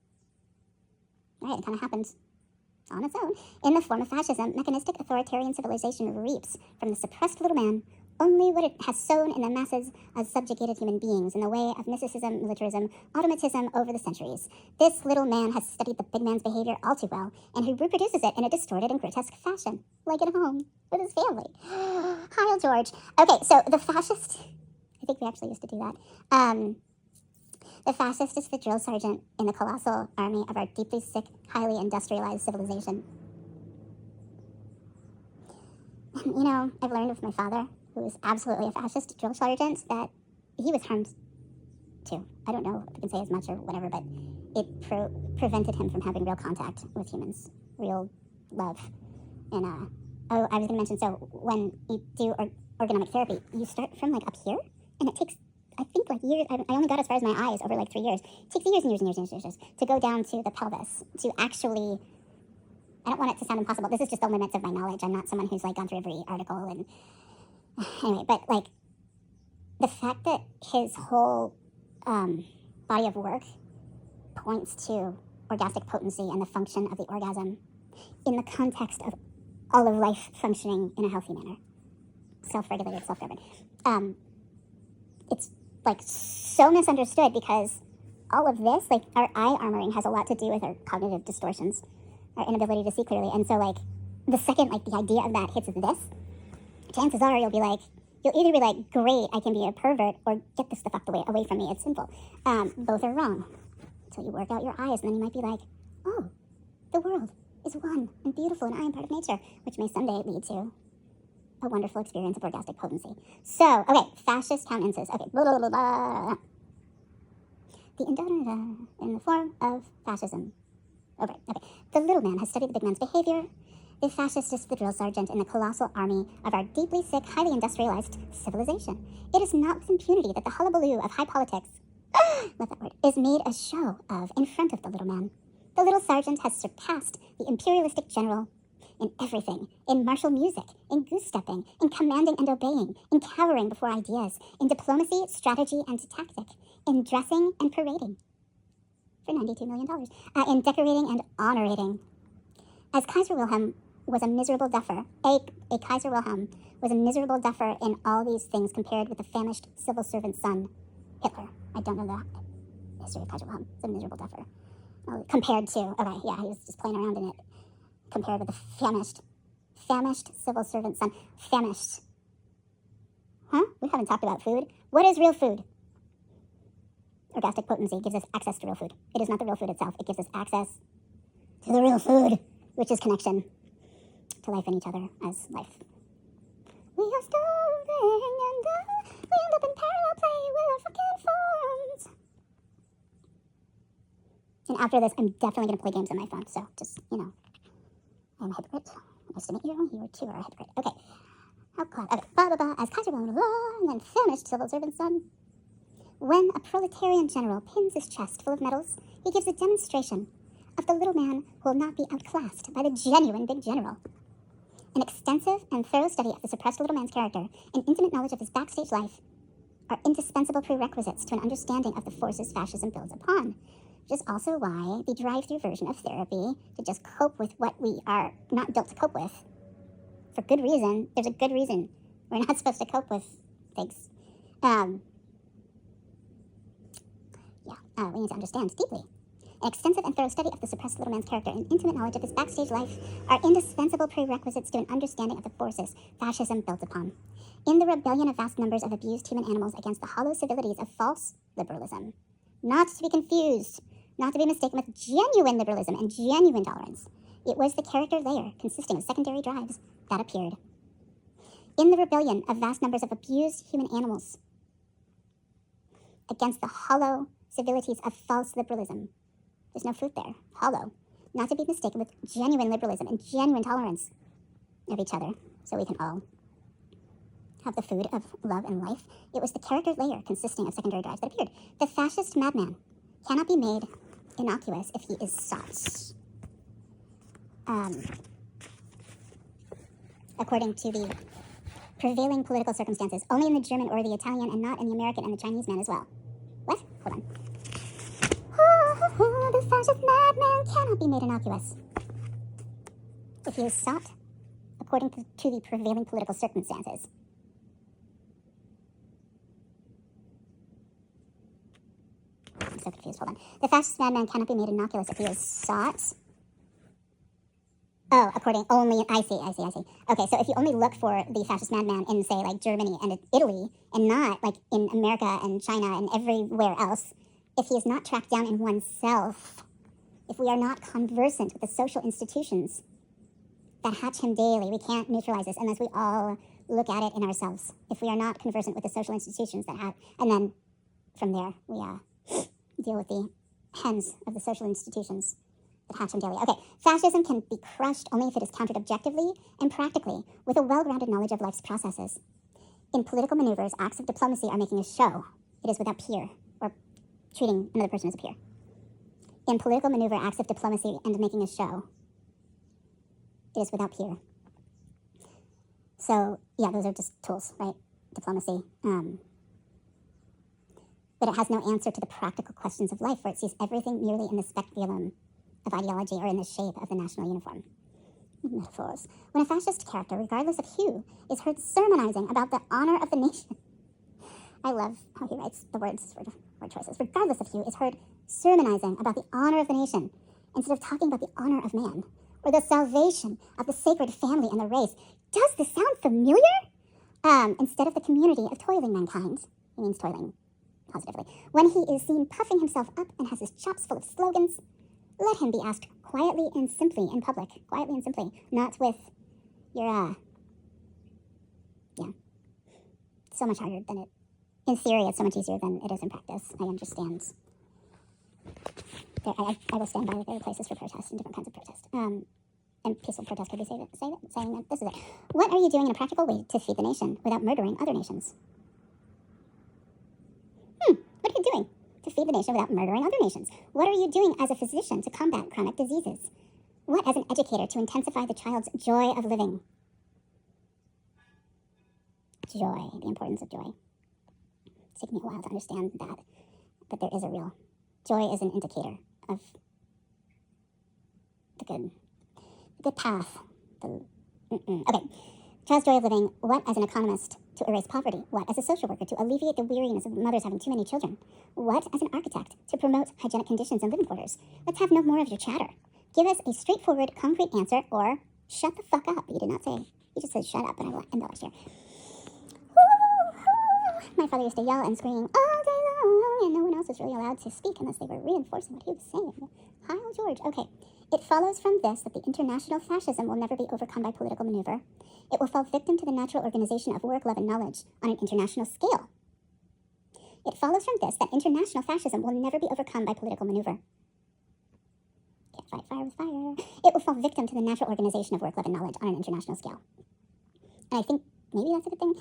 Right, it kind of happens on its own. In the form of fascism, mechanistic authoritarian civilization reaps from the suppressed little man only what it has sown in the masses of subjugated human beings in the way of mysticism, militarism, automatism over the centuries. This little man has studied the big man's behavior all too well, and he reproduces it in a distorted and grotesque fashion, like at home with his family. Heil George. Okay, so the fascist, I think we actually used to do that. The fascist is the drill sergeant in the colossal army of our deeply sick, highly industrialized civilization. And, you know, I've learned with my father, who was absolutely a fascist drill sergeant, that he was harmed too. I don't know if I can say as much or whatever, but it prevented him from having real contact with humans, real love. And, I was going to mention, so when you do ergonomic therapy, you start from, like, up here, and it takes, I think, like, years. I only got as far as my eyes over, like, 3 years. It takes years and years and years and years to go down to the pelvis, to actually, I don't want it to sound impossible. This is just the limits of my knowledge. I'm not someone who's, like, gone through every article, and anyway, but, like, the fact that his whole body of work points to orgastic potency and the function of the orgasm in the context of all of life functioning in a healthy manner, self-regulated, self-governed. It's, like, so misunderstood because all of this, like, our eye armoring has a lot to do with our cognitive distortions, our inability to see clearly. And so, like, the second, like, the idea of that hits this, chances are you'll either be like, great, I can be a pervert, or get this the fuck away from me, it's sinful. Both are wrong. Until you work out your eyes, and then you might be like, oh, the world is one and beautiful, and I am part of nature, which may someday lead to a wonderful experience of orgastic potency. So, okay, fascist countenances. Okay, blah, blah, blah, blah. In the form of fascism. Oh, right, okay. The little man has studied the big man's behavior. The fascist is the drill sergeant in the colossal army of our deeply sick, highly industrialized civilization. It is not with impunity that the hullabaloo of high politics, love that word, is made a show of in front of the little man. The little sergeant has surpassed the imperialistic general in everything, in martial music, in goose-stepping, in commanding and obeying, in cowering before ideas, in diplomacy, strategy, and tactic, in dressing and parading for $92 million, in decorating and honorating. As Kaiser Wilhelm was a miserable duffer, a Kaiser Wilhelm was a miserable duffer in all these things compared with the famished civil servant son, Hitler. I don't know the history of Kaiser Wilhelm. It's a miserable duffer. Compared to, okay, yeah, he was just playing around in it. Compared with the famished civil servant son. Famished. Huh? We haven't talked about food. What is real food? Orgastic potency gives us access to real food. It is not the real food itself. It gives us access to the real food, which is connection to life and each other as life. We are starving and we end up in parallel play with our fucking phones. And after this, I'm definitely going to play games on my phone. So just, you know, I'm a hypocrite. Nice to meet you. You too are a hypocrite. Okay. Okay. Blah, blah, blah. As Kaiser blah, blah, blah, and then famished civil servant's son. When a proletarian general pins his chest full of medals, he gives a demonstration of the little man who will not be outclassed by the genuine big general. An extensive and thorough study of the suppressed little man's character and intimate knowledge of his backstage life are indispensable prerequisites to an understanding of the forces fascism builds upon. Which is also why the drive-through version of therapy, to just cope with what we are not built to cope with, for good reason, there's a good reason we're not supposed to cope with things. We need to understand deeply. An extensive and thorough study of the suppressed little man's character and intimate knowledge of his backstage life are indispensable prerequisites to an understanding of the forces fascism built upon. In the rebellion of vast numbers of abused human animals against the hollow civilities of false liberalism, not to be confused, not to be mistaken with genuine liberalism and genuine tolerance, it was the character layer consisting of secondary drives that appeared. In the rebellion of vast numbers of abused human animals against the hollow civilities of false liberalism, there's no fruit there. Hollow. Not to be mistaken with genuine liberalism and genuine tolerance of each other, so we can all have the food of love and life. It was the character layer consisting of secondary drives that appeared. The fascist madman cannot be made innocuous if he is sought. According to the prevailing political circumstances, only in the German or the Italian and not in the American and the Chinese man as well. What? Hold on. The fascist madman cannot be made innocuous if he is sought according to the prevailing political circumstances. so confused. Hold on. The fascist madman cannot be made innocuous if he is sought. Oh, according only, I see. Okay, so if you only look for the fascist madman in, say, like Germany and Italy, and not like in America and China and everywhere else, if he is not tracked down in oneself, if we are not conversant with the social institutions that hatch him daily, we can't neutralize this unless we all look at it in ourselves. If we are not conversant with the social institutions that have, and then from there we deal with the hens of the social institutions that hatch him daily. Okay, fascism can be crushed only if it is countered objectively and practically with a well-rounded knowledge of life's processes. In political maneuvers, acts of diplomacy are making a show. It is without peer, or treating another person as a peer. In political maneuver, acts of diplomacy and making a show, it is without peer. So, yeah, those are just tools, right? Diplomacy. But it has no answer to the practical questions of life, where it sees everything merely in the speculum of ideology or in the shape of the national uniform. Metaphors. When a fascist character, regardless of hue, is heard sermonizing about the honor of the nation. I love how he writes the words for word choices. Regardless of hue, is heard sermonizing about the honor of the nation, instead of talking about the honor of man, or the salvation of the sacred family and the race. Does this sound familiar? Instead of the community of toiling mankind, he means toiling positively. When he is seen puffing himself up and has his chops full of slogans, let him be asked quietly and simply in public. Quietly and simply, not with your, so much harder than it. In theory, it's so much easier than it is in practice. I understand. I will stand by that there are places for protest and different kinds of protest. And peaceful protest could be saying that this is it. What are you doing in a practical way to feed the nation without murdering other nations? What are you doing to feed the nation without murdering other nations? What are you doing as a physician to combat chronic diseases? What as an educator to intensify the child's joy of living? Joy, the importance of joy. It's taken me a while to understand that, but there is a real joy is an indicator of the good path. Okay. Child's joy of living. What as an economist to erase poverty? What as a social worker to alleviate the weariness of mothers having too many children? What as an architect to promote hygienic conditions in living quarters? Let's have no more of your chatter. Give us a straightforward, concrete answer, or shut the fuck up. You did not say. You just said shut up, and I will embellish here. My father used to yell and scream all day long, and no one else was really allowed to speak unless they were reinforcing what he was saying. Heil George. Okay. It follows from this that the international fascism will never be overcome by political maneuver. It will fall victim to the natural organization of work, love, and knowledge on an international scale. It follows from this that international fascism will never be overcome by political maneuver. Can't fight fire with fire. It will fall victim to the natural organization of work, love, and knowledge on an international scale. And I think maybe that's a good thing.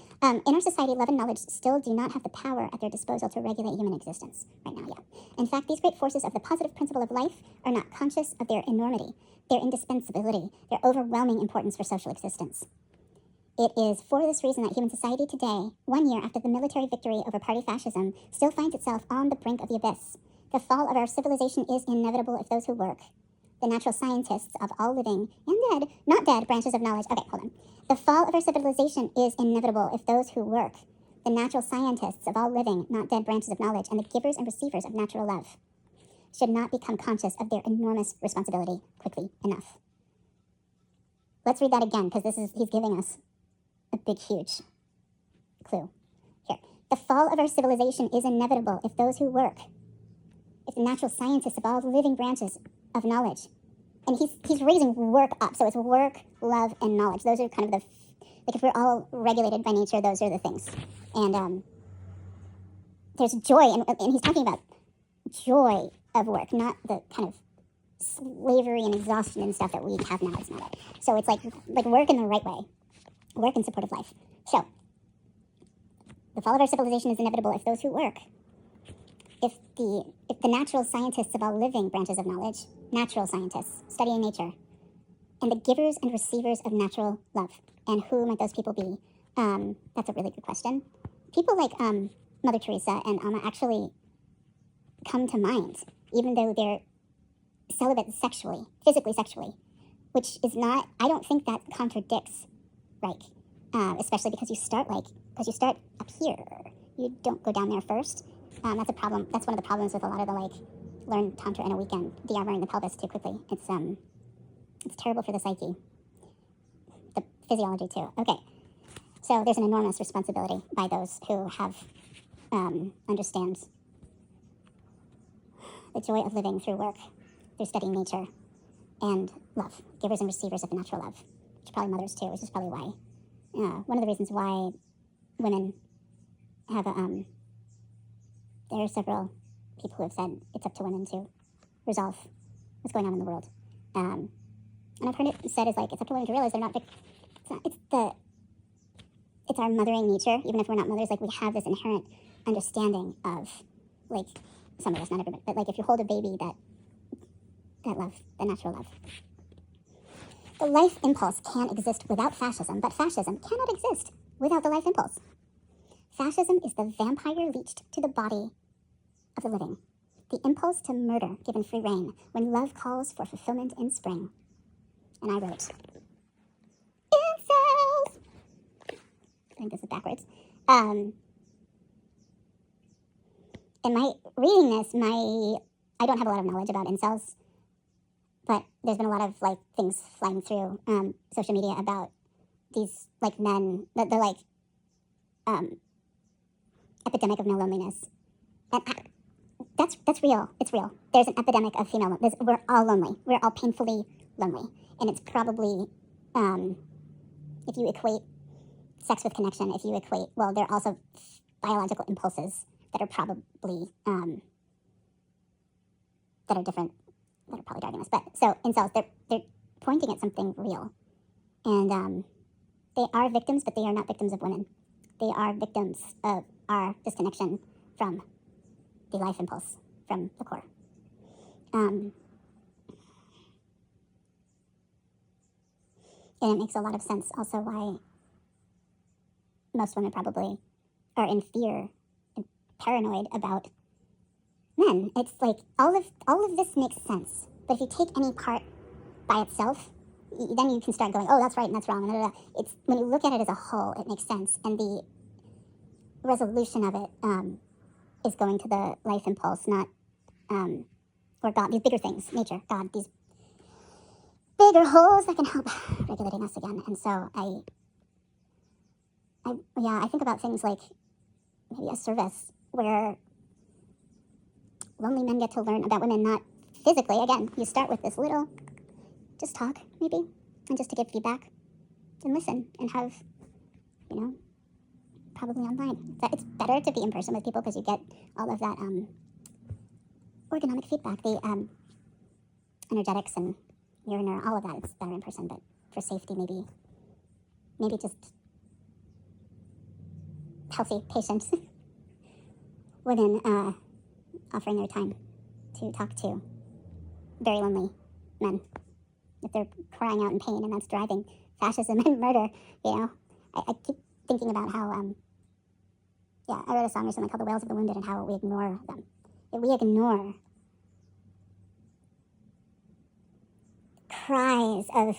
In our society, love and knowledge still do not have the power at their disposal to regulate human existence. Right now, yeah. In fact, these great forces of the positive principle of life are not conscious of their enormity, their indispensability, their overwhelming importance for social existence. It is for this reason that human society today, 1 year after the military victory over party fascism, still finds itself on the brink of the abyss. The fall of our civilization is inevitable if those who work, the natural scientists of all living and dead, not dead, branches of knowledge. Okay, hold on. The fall of our civilization is inevitable if those who work, the natural scientists of all living, not dead branches of knowledge, and the givers and receivers of natural love, should not become conscious of their enormous responsibility quickly enough. Let's read that again, because he's giving us a big, huge clue. Here. The fall of our civilization is inevitable if those who work, if the natural scientists of all living branches of knowledge, and he's raising work up, so it's work, love, and knowledge. Those are kind of like if we're all regulated by nature, those are the things. And there's joy, and he's talking about joy of work, not the kind of slavery and exhaustion and stuff that we have now. It's not it. So it's like work in the right way, work in support of life. So the fall of our civilization is inevitable if those who work, if the natural scientists of all living branches of knowledge, natural scientists studying nature, and the givers and receivers of natural love. And who might those people be? That's a really good question. People like Mother Teresa and Amma actually come to mind, even though they're celibate sexually, physically sexually, which is not, I don't think that contradicts Reich, especially because you start up here. You don't go down there first. That's a problem. That's one of the problems with a lot of the, like, learn Tantra in a weekend, de-armoring the pelvis too quickly. It's terrible for the psyche. The physiology, too. Okay. So there's an enormous responsibility by those who have, understand the joy of living through work, through studying nature, and love, givers and receivers of natural love, which are probably mothers too, which is probably why, one of the reasons why women have there are several people who have said it's up to women to resolve what's going on in the world. And I've heard it said is like, it's up to women to realize they're not, it's our mothering nature, even if we're not mothers, like we have this inherent understanding of, like, some of us, not everybody, but like if you hold a baby, that love, the natural love. The life impulse can exist without fascism, but fascism cannot exist without the life impulse. Fascism is the vampire leached to the body of the living, the impulse to murder given free rein when love calls for fulfillment in spring. And I wrote, incels! I think this is backwards. In my reading this, I don't have a lot of knowledge about incels, but there's been a lot of, like, things flying through social media about these, like, men, they're like, epidemic of no loneliness. And that's real. It's real. There's an epidemic of female loneliness. We're all lonely. We're all painfully lonely. And it's probably, if you equate sex with connection, if you equate, well, there are also biological impulses that are probably, that are different, that are probably driving us. But, so, incels, they're pointing at something real. And they are victims, but they are not victims of women. They are victims of our disconnection from the life impulse, from the core. And it makes a lot of sense also why most women probably are in fear and paranoid about men. It's like all of this makes sense. But if you take any part by itself, then you can start going, oh, that's right and that's wrong. Blah, blah, blah. It's when you look at it as a whole, it makes sense, and the resolution of it is going to the life impulse, not or God. These bigger things, nature, God, these bigger holes that can help regulating us again. And so I think about things like maybe a service where lonely men get to learn about women, not physically. Again, you start with this little, just talk, maybe, and just to give feedback and listen and have, probably online. It's better to be in person with people because you get all of that ergonomic feedback, the energetics and mirror, all of that. It's better in person, but for safety, maybe just healthy, patient women offering their time to talk to very lonely men if they're crying out in pain, and that's driving fascism and murder. I keep thinking about how I wrote a song recently called "The Wails of the Wounded" and how we ignore them. If we ignore cries of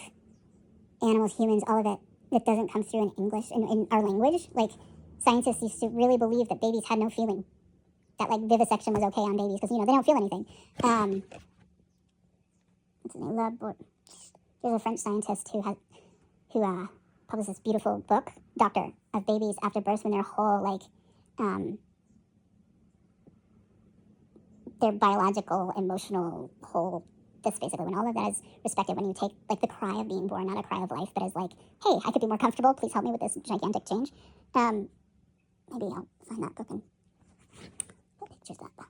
animals, humans, all of it that doesn't come through in English, in our language. Like, scientists used to really believe that babies had no feeling, that, like, vivisection was okay on babies because, they don't feel anything. There's a French scientist who published this beautiful book, Doctor, of babies after birth when their whole, their biological, emotional whole, this basically, when all of that is respected, when you take, like, the cry of being born, not a cry of life, but as like, hey, I could be more comfortable, please help me with this gigantic change. Maybe I'll find that book and put pictures of that.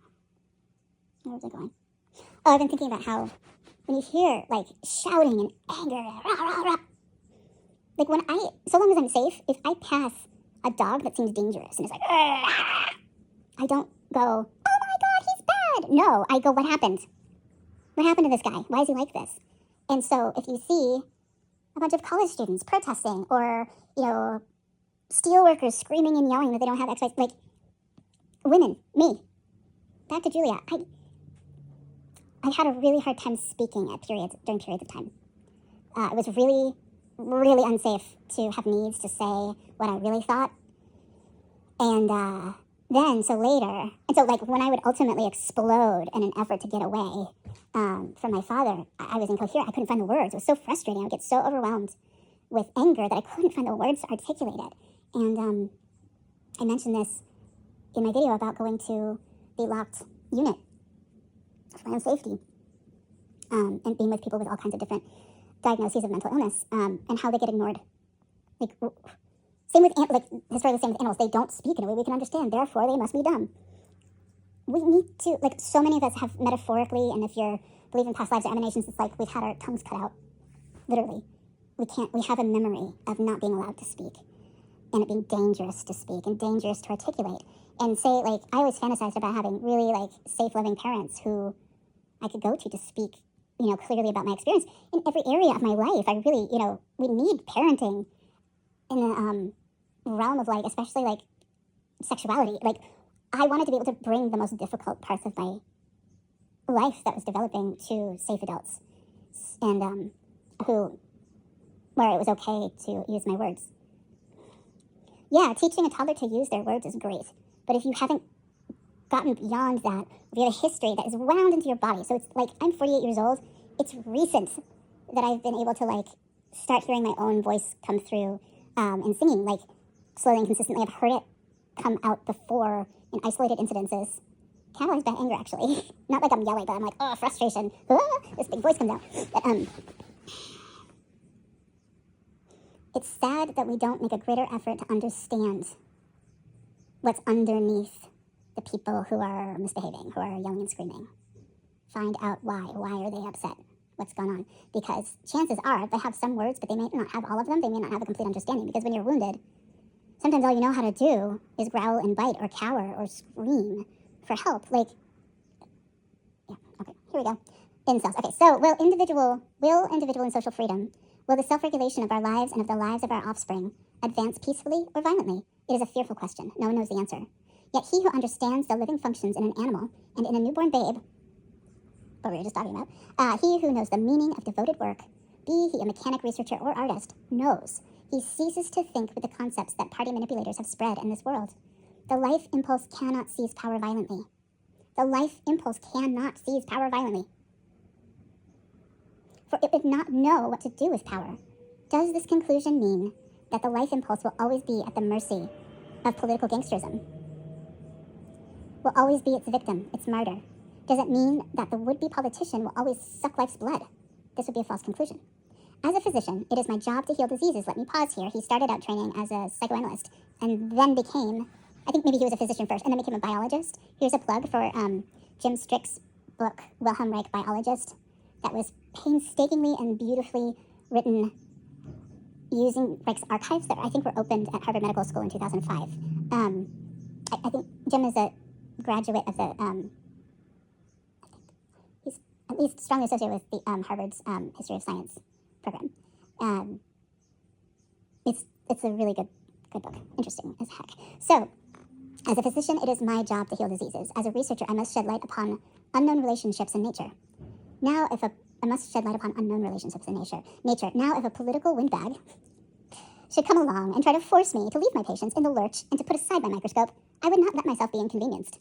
Where was I going? Oh, I've been thinking about how when you hear, like, shouting and anger, rah, rah, rah, like, so long as I'm safe, if I pass a dog that seems dangerous and it's like, rah, I don't go, oh my God, he's bad. No, I go, what happened? What happened to this guy? Why is he like this? And so if you see a bunch of college students protesting or, steel workers screaming and yelling that they don't have exercise, like, women, me, back to Julia, I had a really hard time speaking during periods of time. It was really, really unsafe to have needs to say what I really thought. And so later, and so like when I would ultimately explode in an effort to get away from my father, I was incoherent. I couldn't find the words. It was so frustrating. I would get so overwhelmed with anger that I couldn't find the words to articulate it. And I mentioned this in my video about going to the locked unit for my own safety, and being with people with all kinds of different diagnoses of mental illness, and how they get ignored. Like, same with, historically same with animals. They don't speak in a way we can understand, therefore they must be dumb. We need to, like, so many of us have metaphorically, and if you believe in past lives or emanations, it's like we've had our tongues cut out, literally. We have a memory of not being allowed to speak, and it being dangerous to speak, and dangerous to articulate. And say, like, I always fantasized about having really, like, safe, loving parents who I could go to speak, clearly about my experience in every area of my life. I really, we need parenting in the realm of, like, especially, like, sexuality. Like, I wanted to be able to bring the most difficult parts of my life that was developing to safe adults, and where it was okay to use my words. Yeah, teaching a toddler to use their words is great, but if you haven't gotten beyond that, if you have a history that is wound into your body, so it's like, I'm 48 years old, it's recent that I've been able to, like, start hearing my own voice come through in singing, like, slowly and consistently. I've heard it come out before in isolated incidences, catalyzed by anger, actually. Not like I'm yelling, but I'm like, oh, frustration. This big voice comes out. But, it's sad that we don't make a greater effort to understand what's underneath the people who are misbehaving, who are yelling and screaming. Find out why. Why are they upset? What's going on? Because chances are they have some words, but they may not have all of them. They may not have a complete understanding, because when you're wounded, sometimes all you know how to do is growl and bite or cower or scream for help. Like, yeah, okay, here we go. Incels. Okay, so will individual and social freedom, will the self-regulation of our lives and of the lives of our offspring advance peacefully or violently? It is a fearful question. No one knows the answer. Yet he who understands the living functions in an animal and in a newborn babe, what we were just talking about, he who knows the meaning of devoted work, be he a mechanic, researcher, or artist, knows. He ceases to think with the concepts that party manipulators have spread in this world. The life impulse cannot seize power violently. The life impulse cannot seize power violently. For it would not know what to do with power. Does this conclusion mean that the life impulse will always be at the mercy of political gangsterism? Will always be its victim, its martyr? Does it mean that the would-be politician will always suck life's blood? This would be a false conclusion. As a physician, it is my job to heal diseases. Let me pause here. He started out training as a psychoanalyst and then became, I think maybe he was a physician first, and then became a biologist. Here's a plug for Jim Strick's book, Wilhelm, Reich, Biologist, that was painstakingly and beautifully written using Reich's archives that I think were opened at Harvard Medical School in 2005. I think Jim is a graduate of the, he's at least strongly associated with the Harvard's History of Science program. It's a really good book. Interesting as heck. So, as a physician, it is my job to heal diseases. As a researcher, I must shed light upon unknown relationships in nature. Now, I must shed light upon unknown relationships in nature. Now, if a political windbag should come along and try to force me to leave my patients in the lurch and to put aside my microscope, I would not let myself be inconvenienced.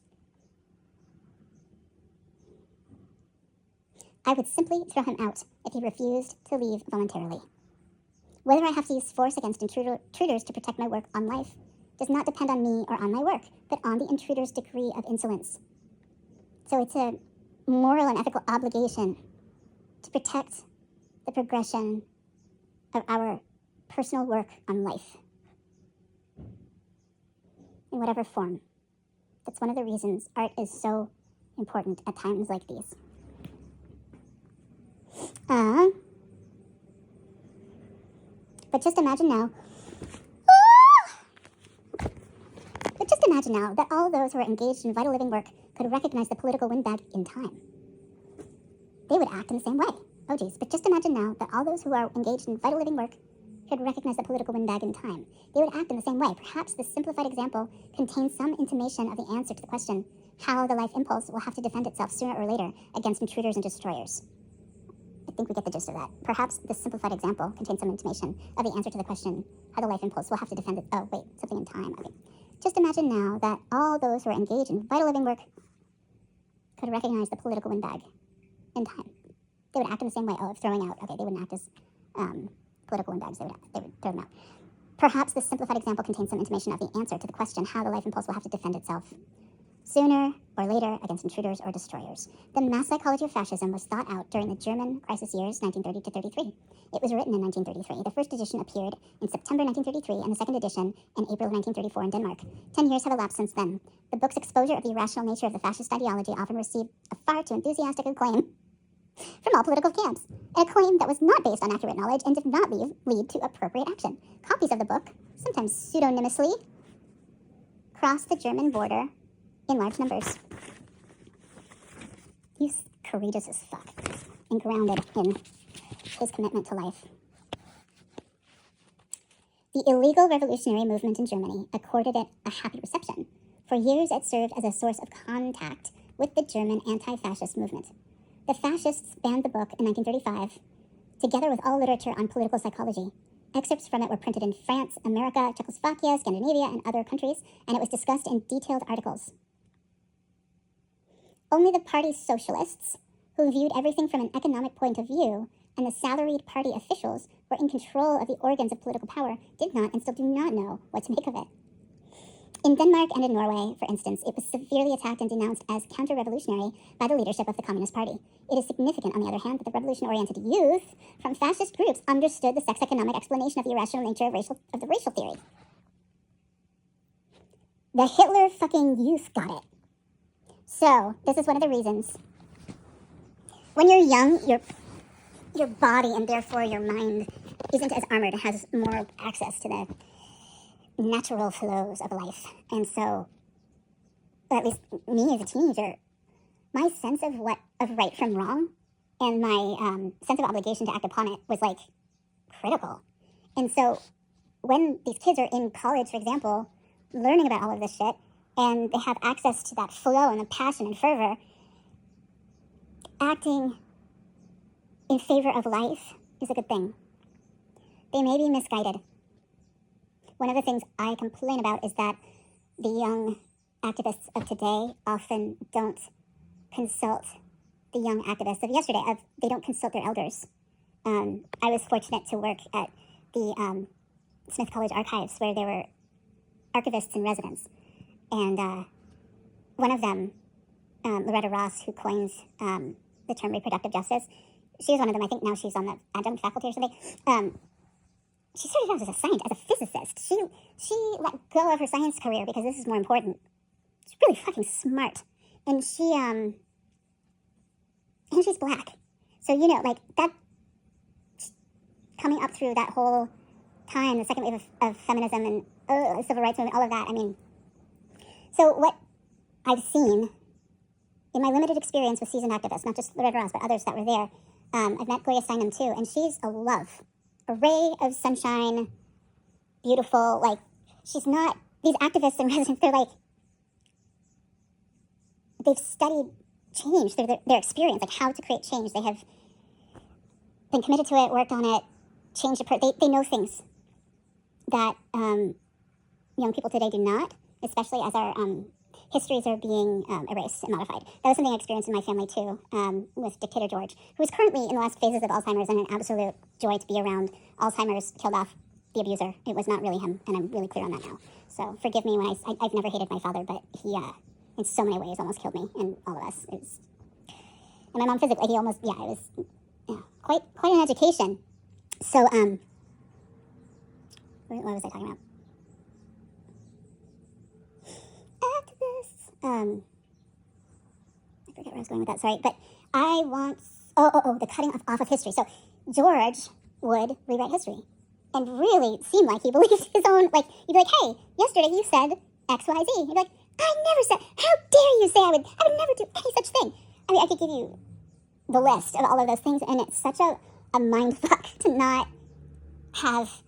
I would simply throw him out if he refused to leave voluntarily. Whether I have to use force against intruders to protect my work on life does not depend on me or on my work, but on the intruder's degree of insolence. So it's a moral and ethical obligation to protect the progression of our personal work on life in whatever form. That's one of the reasons art is so important at times like these. But just imagine now that all those who are engaged in vital living work could recognize the political windbag in time. They would act in the same way. Oh geez, but just imagine now that all those who are engaged in vital living work could recognize the political windbag in time. They would act in the same way. Perhaps this simplified example contains some intimation of the answer to the question how the life impulse will have to defend itself sooner or later against intruders and destroyers. I think we get the gist of that. Perhaps this simplified example contains some intimation of the answer to the question how the life impulse will have to defend it. Oh, wait, something in time. Okay. Just imagine now that all those who are engaged in vital living work could recognize the political windbag in time. They would act in the same way. Of throwing out. Okay, they wouldn't act as political windbags. They would throw them out. Perhaps this simplified example contains some intimation of the answer to the question how the life impulse will have to defend itself, sooner or later, against intruders or destroyers. The mass psychology of fascism was thought out during the German crisis years, 1930 to 33. It was written in 1933. The first edition appeared in September 1933, and the second edition in April of 1934 in Denmark. 10 years have elapsed since then. The book's exposure of the irrational nature of the fascist ideology often received a far too enthusiastic acclaim from all political camps, an acclaim that was not based on accurate knowledge and did not lead to appropriate action. Copies of the book, sometimes pseudonymously, crossed the German border in large numbers. He's courageous as fuck and grounded in his commitment to life. The illegal revolutionary movement in Germany accorded it a happy reception. For years, it served as a source of contact with the German anti-fascist movement. The fascists banned the book in 1935, together with all literature on political psychology. Excerpts from it were printed in France, America, Czechoslovakia, Scandinavia, and other countries, and it was discussed in detailed articles. Only the party's socialists, who viewed everything from an economic point of view, and the salaried party officials who were in control of the organs of political power, did not and still do not know what to make of it. In Denmark and in Norway, for instance, it was severely attacked and denounced as counter-revolutionary by the leadership of the Communist Party. It is significant, on the other hand, that the revolution-oriented youth from fascist groups understood the sex-economic explanation of the irrational nature of the racial theory. The Hitler fucking youth got it. So, this is one of the reasons. When you're young, your body and therefore your mind isn't as armored. It has more access to the natural flows of life. And so, at least me as a teenager, my sense of right from wrong and my sense of obligation to act upon it was like critical. And so when these kids are in college, for example, learning about all of this shit, and they have access to that flow and the passion and fervor, acting in favor of life is a good thing. They may be misguided. One of the things I complain about is that the young activists of today often don't consult the young activists of yesterday. They don't consult their elders. I was fortunate to work at the Smith College archives, where there were archivists in residence. And one of them, Loretta Ross, who coins the term reproductive justice, she was one of them. I think now she's on the adjunct faculty or something. She started out as a scientist, as a physicist. She let go of her science career because this is more important. She's really fucking smart. And she's black. So, you know, like, that, coming up through that whole time, the second wave of feminism and the civil rights movement, all of that, I mean. So what I've seen in my limited experience with seasoned activists, not just Loretta Ross, but others that were there, I've met Gloria Steinem too, and she's a love. A ray of sunshine, beautiful, like, she's not, these activists and residents, they're like, they've studied change through their experience, like how to create change. They have been committed to it, worked on it, changed they know things that young people today do not, especially as our histories are being erased and modified. That was something I experienced in my family too, with Dictator George, who is currently in the last phases of Alzheimer's, and an absolute joy to be around. Alzheimer's killed off the abuser. It was not really him, and I'm really clear on that now. So forgive me when I've never hated my father, but he, in so many ways, almost killed me, and all of us. It was, and my mom physically, he almost, it was quite an education. So, what was I talking about? I forget where I was going with that, sorry, but I want, the cutting off of history. So George would rewrite history and really seem like he believed his own, like, he'd be like, hey, yesterday you said X, Y, Z. He'd be like, I never said, how dare you say I would never do any such thing. I mean, I could give you the list of all of those things, and it's such a mind fuck to not have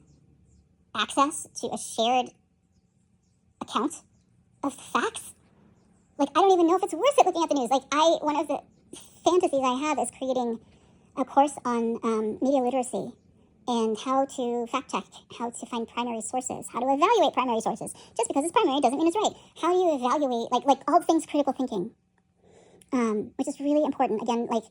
access to a shared account of facts. Like, I don't even know if it's worth it looking at the news. Like, one of the fantasies I have is creating a course on media literacy and how to fact check, how to find primary sources, how to evaluate primary sources. Just because it's primary doesn't mean it's right. How do you evaluate, like all things critical thinking, which is really important. Again, like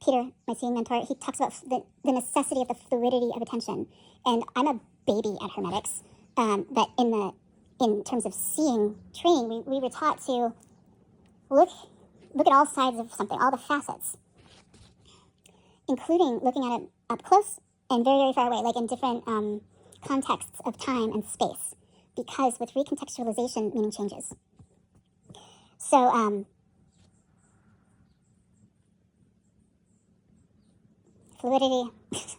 Peter, my seeing mentor, he talks about the necessity of the fluidity of attention. And I'm a baby at hermetics, but in terms of seeing training, we were taught to look at all sides of something, all the facets, including looking at it up close and very, very far away, like in different contexts of time and space, because with recontextualization, meaning changes. So, fluidity,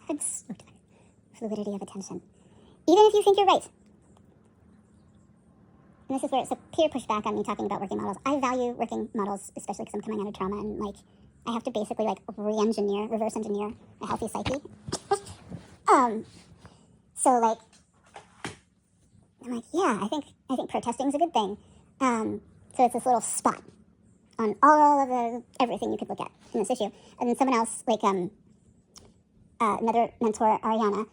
I'm so tired. Fluidity of attention. Even if you think you're right. And this is where, so Peter pushed back on me talking about working models. I value working models, especially because I'm coming out of trauma and like, I have to basically like reverse engineer a healthy psyche. So like, I'm like, yeah, I think protesting is a good thing. So it's this little spot on all of everything you could look at in this issue. And then someone else, like another mentor, Ariana,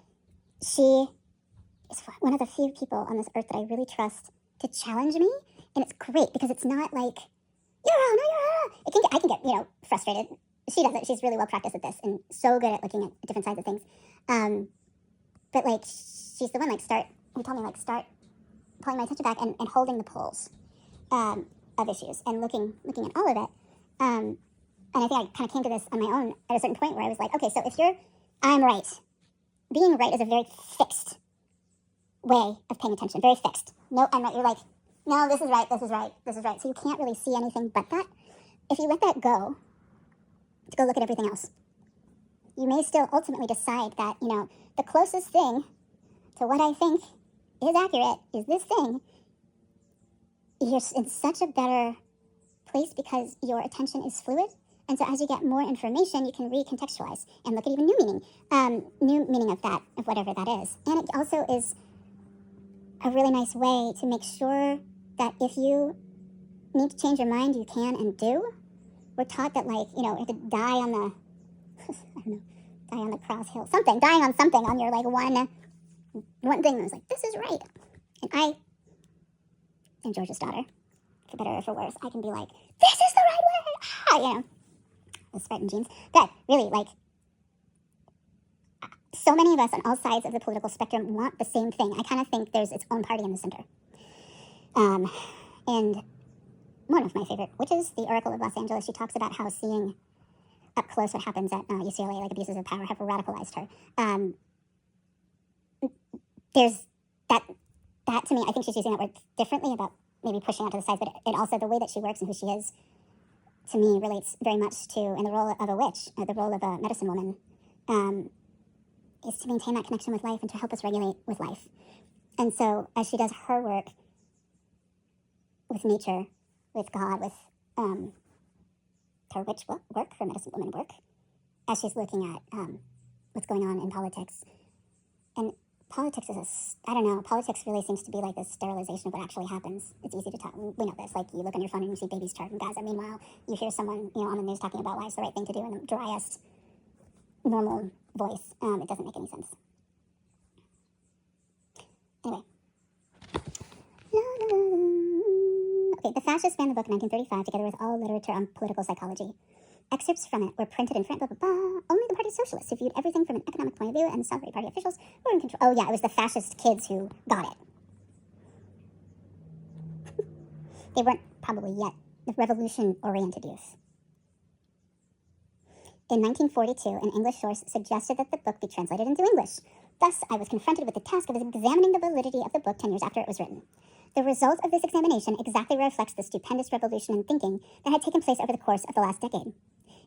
she is one of the few people on this earth that I really trust to challenge me, and it's great because it's not like you're wrong, no, you're wrong. I can get frustrated. She does it. She's really well practiced at this and so good at looking at different sides of things. But like she's the one who told me start pulling my attention back and holding the poles of issues and looking at all of it. And I think I kind of came to this on my own at a certain point where I was like, okay, so if I'm right. Being right is a very fixed way of paying attention, very fixed. No, I'm right. You're like, no, this is right, this is right, this is right. So you can't really see anything but that. If you let that go, to go look at everything else, you may still ultimately decide that, the closest thing to what I think is accurate is this thing. You're in such a better place because your attention is fluid. And so as you get more information, you can recontextualize and look at even new meaning of that, of whatever that is. And it also is a really nice way to make sure that if you need to change your mind, you can and do. We're taught that, you have to die on the, die on the cross hill, dying on something on your, one thing that was like, this is right. And I am George's daughter, for better or for worse. I can be like, this is the right way, the Spartan genes. But really, so many of us on all sides of the political spectrum want the same thing. I kind of think there's its own party in the center. And one of my favorite, which is the Oracle of Los Angeles, she talks about how seeing up close what happens at UCLA, like abuses of power, have radicalized her. There's that to me, I think she's using that word differently about maybe pushing out to the sides, but it also, the way that she works and who she is, to me, relates very much to, in the role of a witch, the role of a medicine woman, is to maintain that connection with life and to help us regulate with life. And so as she does her work with nature, with God, with her witch work, her medicine woman work, as she's looking at what's going on in politics. And politics is politics really seems to be like this sterilization of what actually happens. It's easy to talk, we know this, you look on your phone and you see babies charged in Gaza. Meanwhile, you hear someone, on the news talking about why it's the right thing to do in the driest, normal voice. It doesn't make any sense. Anyway. Okay, the Fascists banned the book in 1935 together with all literature on political psychology. Excerpts from it were printed in French, blah, blah, blah. Only the party socialists who viewed everything from an economic point of view and the Soviet party officials were in control. Oh, yeah, it was the fascist kids who got it. They weren't probably yet the revolution-oriented youth. In 1942, an English source suggested that the book be translated into English. Thus, I was confronted with the task of examining the validity of the book 10 years after it was written. The result of this examination exactly reflects the stupendous revolution in thinking that had taken place over the course of the last decade.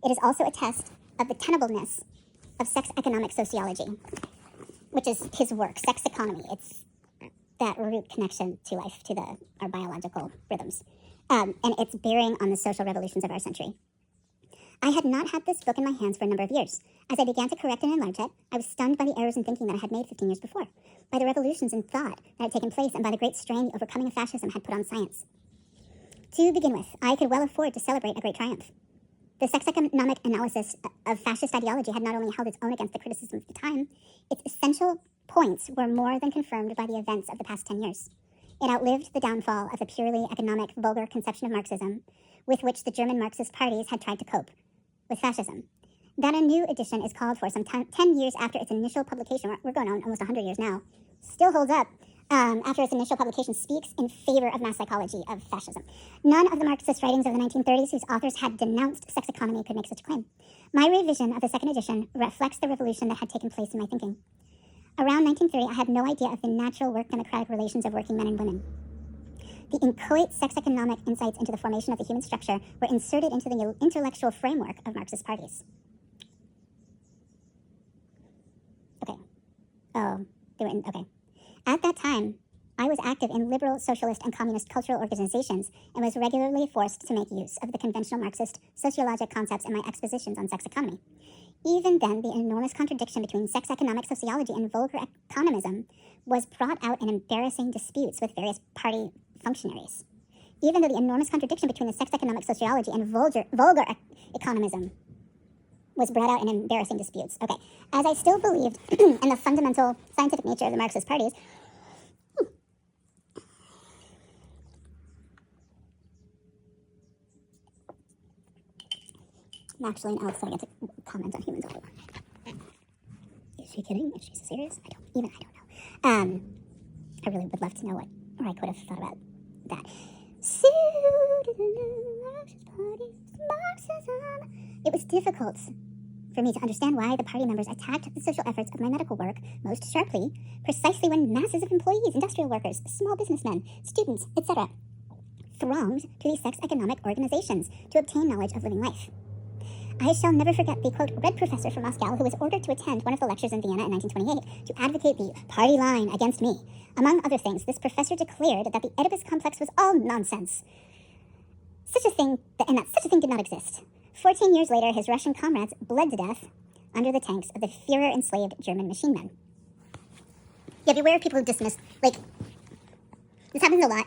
It is also a test of the tenableness of sex economic sociology, which is his work, sex economy. It's that root connection to life, to our biological rhythms, and its bearing on the social revolutions of our century. I had not had this book in my hands for a number of years. As I began to correct and enlarge it, I was stunned by the errors in thinking that I had made 15 years before, by the revolutions in thought that had taken place, and by the great strain the overcoming of fascism had put on science. To begin with, I could well afford to celebrate a great triumph. The sex economic analysis of fascist ideology had not only held its own against the criticism of the time, its essential points were more than confirmed by the events of the past 10 years. It outlived the downfall of the purely economic, vulgar conception of Marxism, with which the German Marxist parties had tried to cope with fascism. That a new edition is called for some 10 years after its initial publication, we're going on almost 100 years now, still holds up after its initial publication, speaks in favor of mass psychology of fascism. None of the Marxist writings of the 1930s whose authors had denounced sex economy could make such a claim. My revision of the second edition reflects the revolution that had taken place in my thinking. Around 1930, I had no idea of the natural work-democratic relations of working men and women. The inchoate sex-economic insights into the formation of the human structure were inserted into the intellectual framework of Marxist parties. Okay. At that time, I was active in liberal, socialist, and communist cultural organizations and was regularly forced to make use of the conventional Marxist sociologic concepts in my expositions on sex economy. Even then, the enormous contradiction between sex economic sociology and vulgar economism was brought out in embarrassing disputes with various party functionaries. Even though the enormous contradiction between the sex economic sociology and vulgar economism was brought out in embarrassing disputes. Okay, as I still believed in the fundamental scientific nature of the Marxist parties, I'm actually an elf, so I get to comment on humans all I want. Is she kidding? Is she serious? I don't know. I really would love to know what Reich would have thought about that. It was difficult for me to understand why the party members attacked the social efforts of my medical work most sharply, precisely when masses of employees, industrial workers, small businessmen, students, etc., thronged to these sex economic organizations to obtain knowledge of living life. I shall never forget the, quote, red professor from Moscow who was ordered to attend one of the lectures in Vienna in 1928 to advocate the party line against me. Among other things, this professor declared that the Oedipus complex was all nonsense. Such a thing did not exist. 14 years later, his Russian comrades bled to death under the tanks of the Führer-enslaved German machine men. Yeah, beware of people who dismiss, this happens a lot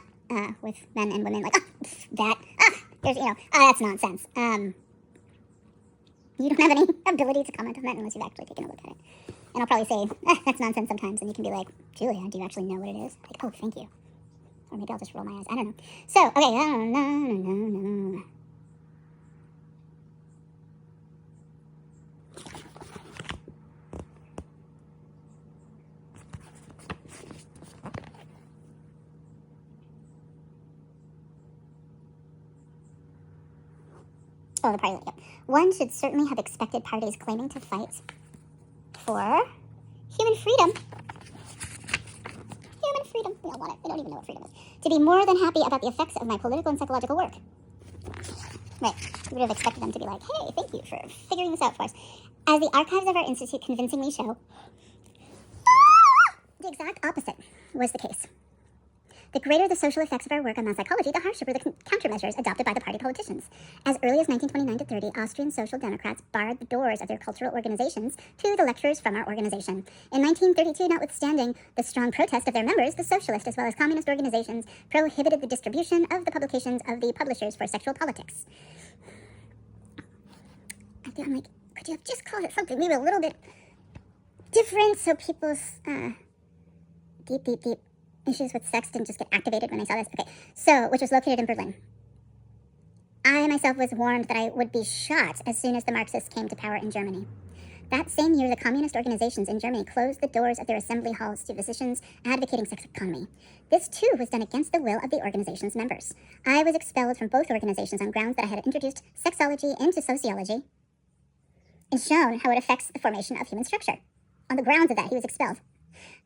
with men and women, that's nonsense. You don't have any ability to comment on that unless you've actually taken a look at it. And I'll probably say, that's nonsense sometimes, and you can be like, Julia, do you actually know what it is? Like, oh, thank you. Or maybe I'll just roll my eyes. I don't know. So, okay, Oh, the party line, yep. One should certainly have expected parties claiming to fight for human freedom. Human freedom. We all want it. They don't even know what freedom is. To be more than happy about the effects of my political and psychological work. Right. We would have expected them to be like, hey, thank you for figuring this out for us. As the archives of our institute convincingly show, the exact opposite was the case. The greater the social effects of our work on mass psychology, the harsher were the countermeasures adopted by the party politicians. As early as 1929 to 30, Austrian social democrats barred the doors of their cultural organizations to the lecturers from our organization. In 1932, notwithstanding the strong protest of their members, the socialist as well as communist organizations prohibited the distribution of the publications of the publishers for sexual politics. I'm like, could you have just called it something maybe a little bit different so people's deep issues with sex didn't just get activated when I saw this? Okay, so, which was located in Berlin. I myself was warned that I would be shot as soon as the Marxists came to power in Germany. That same year, the communist organizations in Germany closed the doors of their assembly halls to physicians advocating sex economy. This, too, was done against the will of the organization's members. I was expelled from both organizations on grounds that I had introduced sexology into sociology and shown how it affects the formation of human structure. On the grounds of that, he was expelled.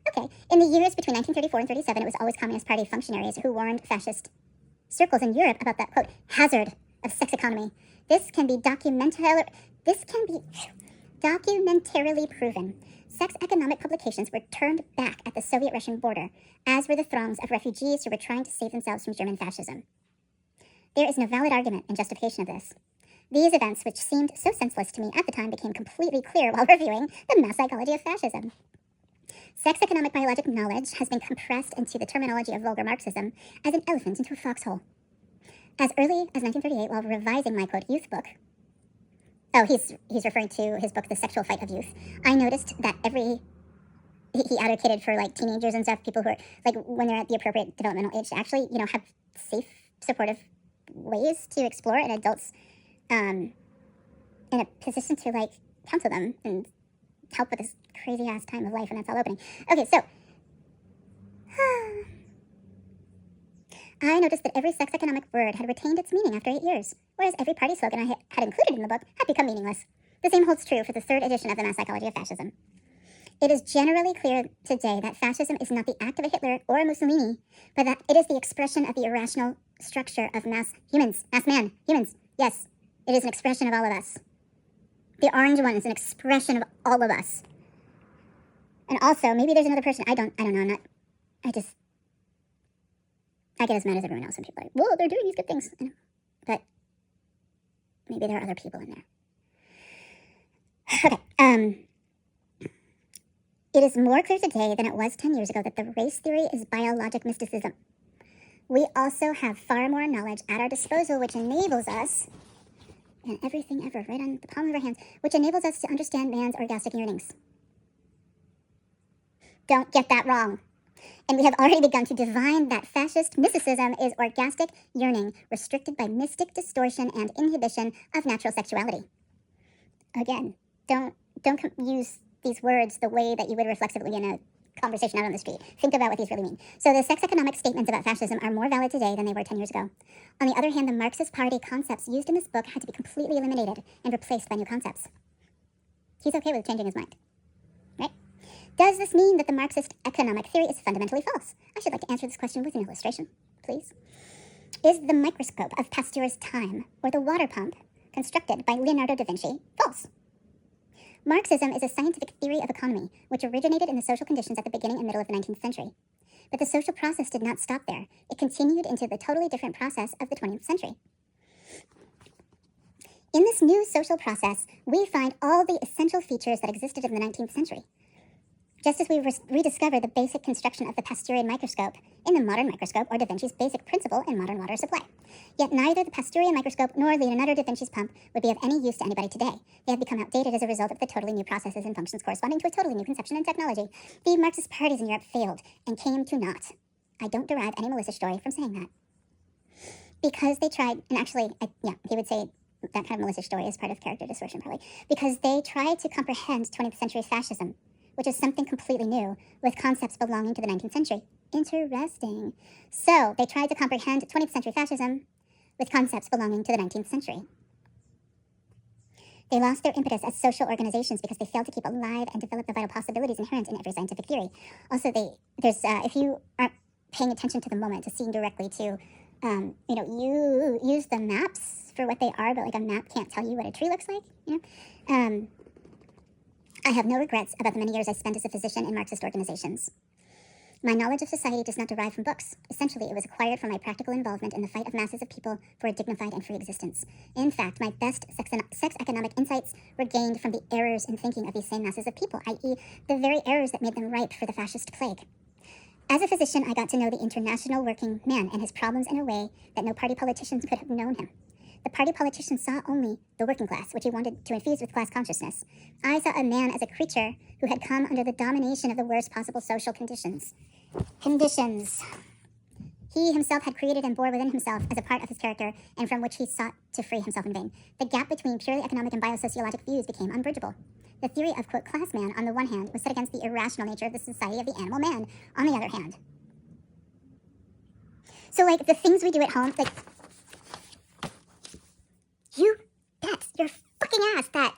Okay, in the years between 1934 and 37, it was always Communist Party functionaries who warned fascist circles in Europe about that, quote, hazard of sex economy. This can be documentarily proven. Sex economic publications were turned back at the Soviet-Russian border, as were the throngs of refugees who were trying to save themselves from German fascism. There is no valid argument in justification of this. These events, which seemed so senseless to me at the time, became completely clear while reviewing the mass psychology of fascism. Sex economic biologic knowledge has been compressed into the terminology of vulgar Marxism as an elephant into a foxhole. As early as 1938, while revising my, quote, youth book, Oh, he's referring to his book, The Sexual Fight of Youth. I noticed that he advocated for, like, teenagers and stuff, people who are, like, when they're at the appropriate developmental age to actually, have safe, supportive ways to explore, and adults in a position to, like, counsel them and help with this crazy-ass time of life when that's all opening. Okay, so I noticed that every sex economic word had retained its meaning after 8 years, whereas every party slogan I had included in the book had become meaningless. The same holds true for the third edition of The Mass Psychology of Fascism. It is generally clear today that fascism is not the act of a Hitler or a Mussolini, but that it is the expression of the irrational structure of mass humans. Yes, it is an expression of all of us. The orange one is an expression of all of us. And also, maybe there's another person. I don't know. I get as mad as everyone else, and people are like, whoa, they're doing these good things. But maybe there are other people in there. Okay, it is more clear today than it was 10 years ago that the race theory is biologic mysticism. We also have far more knowledge at our disposal, which enables us, and everything ever, right on the palm of our hands, which enables us to understand man's orgastic yearnings. Don't get that wrong. And we have already begun to divine that fascist mysticism is orgastic yearning, restricted by mystic distortion and inhibition of natural sexuality. Again, don't use these words the way that you would reflexively in a conversation out on the street. Think about what these really mean. So the sex economic statements about fascism are more valid today than they were 10 years ago. On the other hand, the Marxist party concepts used in this book had to be completely eliminated and replaced by new concepts. He's okay with changing his mind, right? Does this mean that the Marxist economic theory is fundamentally false? I should like to answer this question with an illustration, please. Is the microscope of Pasteur's time or the water pump constructed by Leonardo da Vinci false? Marxism is a scientific theory of economy, which originated in the social conditions at the beginning and middle of the 19th century. But the social process did not stop there. It continued into the totally different process of the 20th century. In this new social process, we find all the essential features that existed in the 19th century. Just as we rediscover the basic construction of the Pasteurian microscope in the modern microscope, or Da Vinci's basic principle in modern water supply. Yet neither the Pasteurian microscope nor Leonardo da Vinci's pump would be of any use to anybody today. They have become outdated as a result of the totally new processes and functions corresponding to a totally new conception and technology. The Marxist parties in Europe failed and came to naught. I don't derive any malicious joy from saying that. Because they tried, and actually, he would say that kind of malicious joy is part of character distortion, probably. Because they tried to comprehend 20th century fascism, which is something completely new, with concepts belonging to the 19th century. Interesting. So, they tried to comprehend 20th century fascism with concepts belonging to the 19th century. They lost their impetus as social organizations because they failed to keep alive and develop the vital possibilities inherent in every scientific theory. Also, if you aren't paying attention to the moment, to seeing directly, to, you use the maps for what they are, but like a map can't tell you what a tree looks like, I have no regrets about the many years I spent as a physician in Marxist organizations. My knowledge of society does not derive from books. Essentially, it was acquired from my practical involvement in the fight of masses of people for a dignified and free existence. In fact, my best sex economic insights were gained from the errors in thinking of these same masses of people, i.e., the very errors that made them ripe for the fascist plague. As a physician, I got to know the international working man and his problems in a way that no party politicians could have known him. The party politician saw only the working class, which he wanted to infuse with class consciousness. I saw a man as a creature who had come under the domination of the worst possible social conditions. He himself had created and bore within himself as a part of his character, and from which he sought to free himself in vain. The gap between purely economic and biosociologic views became unbridgeable. The theory of, quote, class man, on the one hand, was set against the irrational nature of the society of the animal man, on the other hand. So, like, the things we do at home, like, you bet your fucking ass that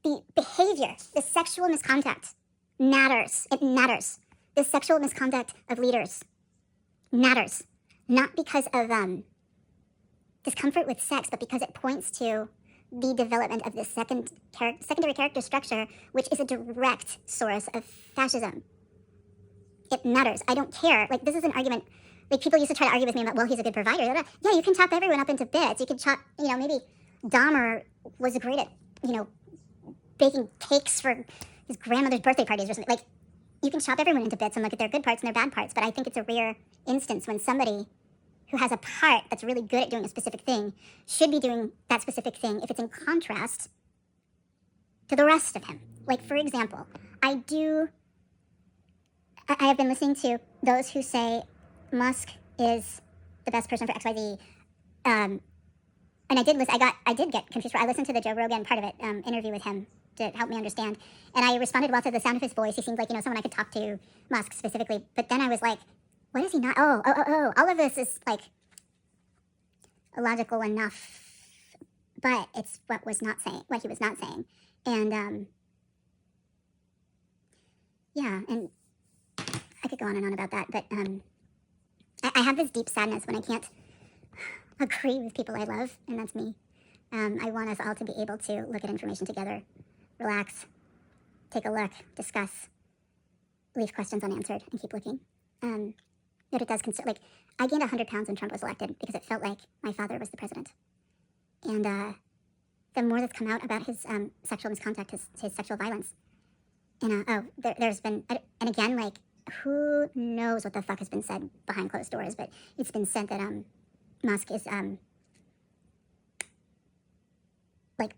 the behavior, the sexual misconduct matters. It matters. The sexual misconduct of leaders matters. Not because of discomfort with sex, but because it points to the development of this secondary character structure, which is a direct source of fascism. It matters. I don't care. Like, this is an argument. Like, people used to try to argue with me about, well, he's a good provider. Yeah, you can chop everyone up into bits. You can chop, maybe Dahmer was great at, baking cakes for his grandmother's birthday parties or something. Like, you can chop everyone into bits and look at their good parts and their bad parts, but I think it's a rare instance when somebody who has a part that's really good at doing a specific thing should be doing that specific thing if it's in contrast to the rest of him. Like, for example, I have been listening to those who say Musk is the best person for XYZ. And I did get confused. I listened to the Joe Rogan part of it, interview with him to help me understand. And I responded well to the sound of his voice. He seemed like, someone I could talk to, Musk specifically. But then I was like, what is he not? Oh. All of this is like illogical enough, but it's what he was not saying. And, yeah, and I could go on and on about that, but I have this deep sadness when I can't agree with people I love, and that's me. I want us all to be able to look at information together, relax, take a look, discuss, leave questions unanswered, and keep looking. But it does concern, like, I gained 100 pounds when Trump was elected because it felt like my father was the president. And the more that's come out about his sexual misconduct, his sexual violence, and there's been, and again, like, who knows what the fuck has been said behind closed doors, but it's been said that Musk is like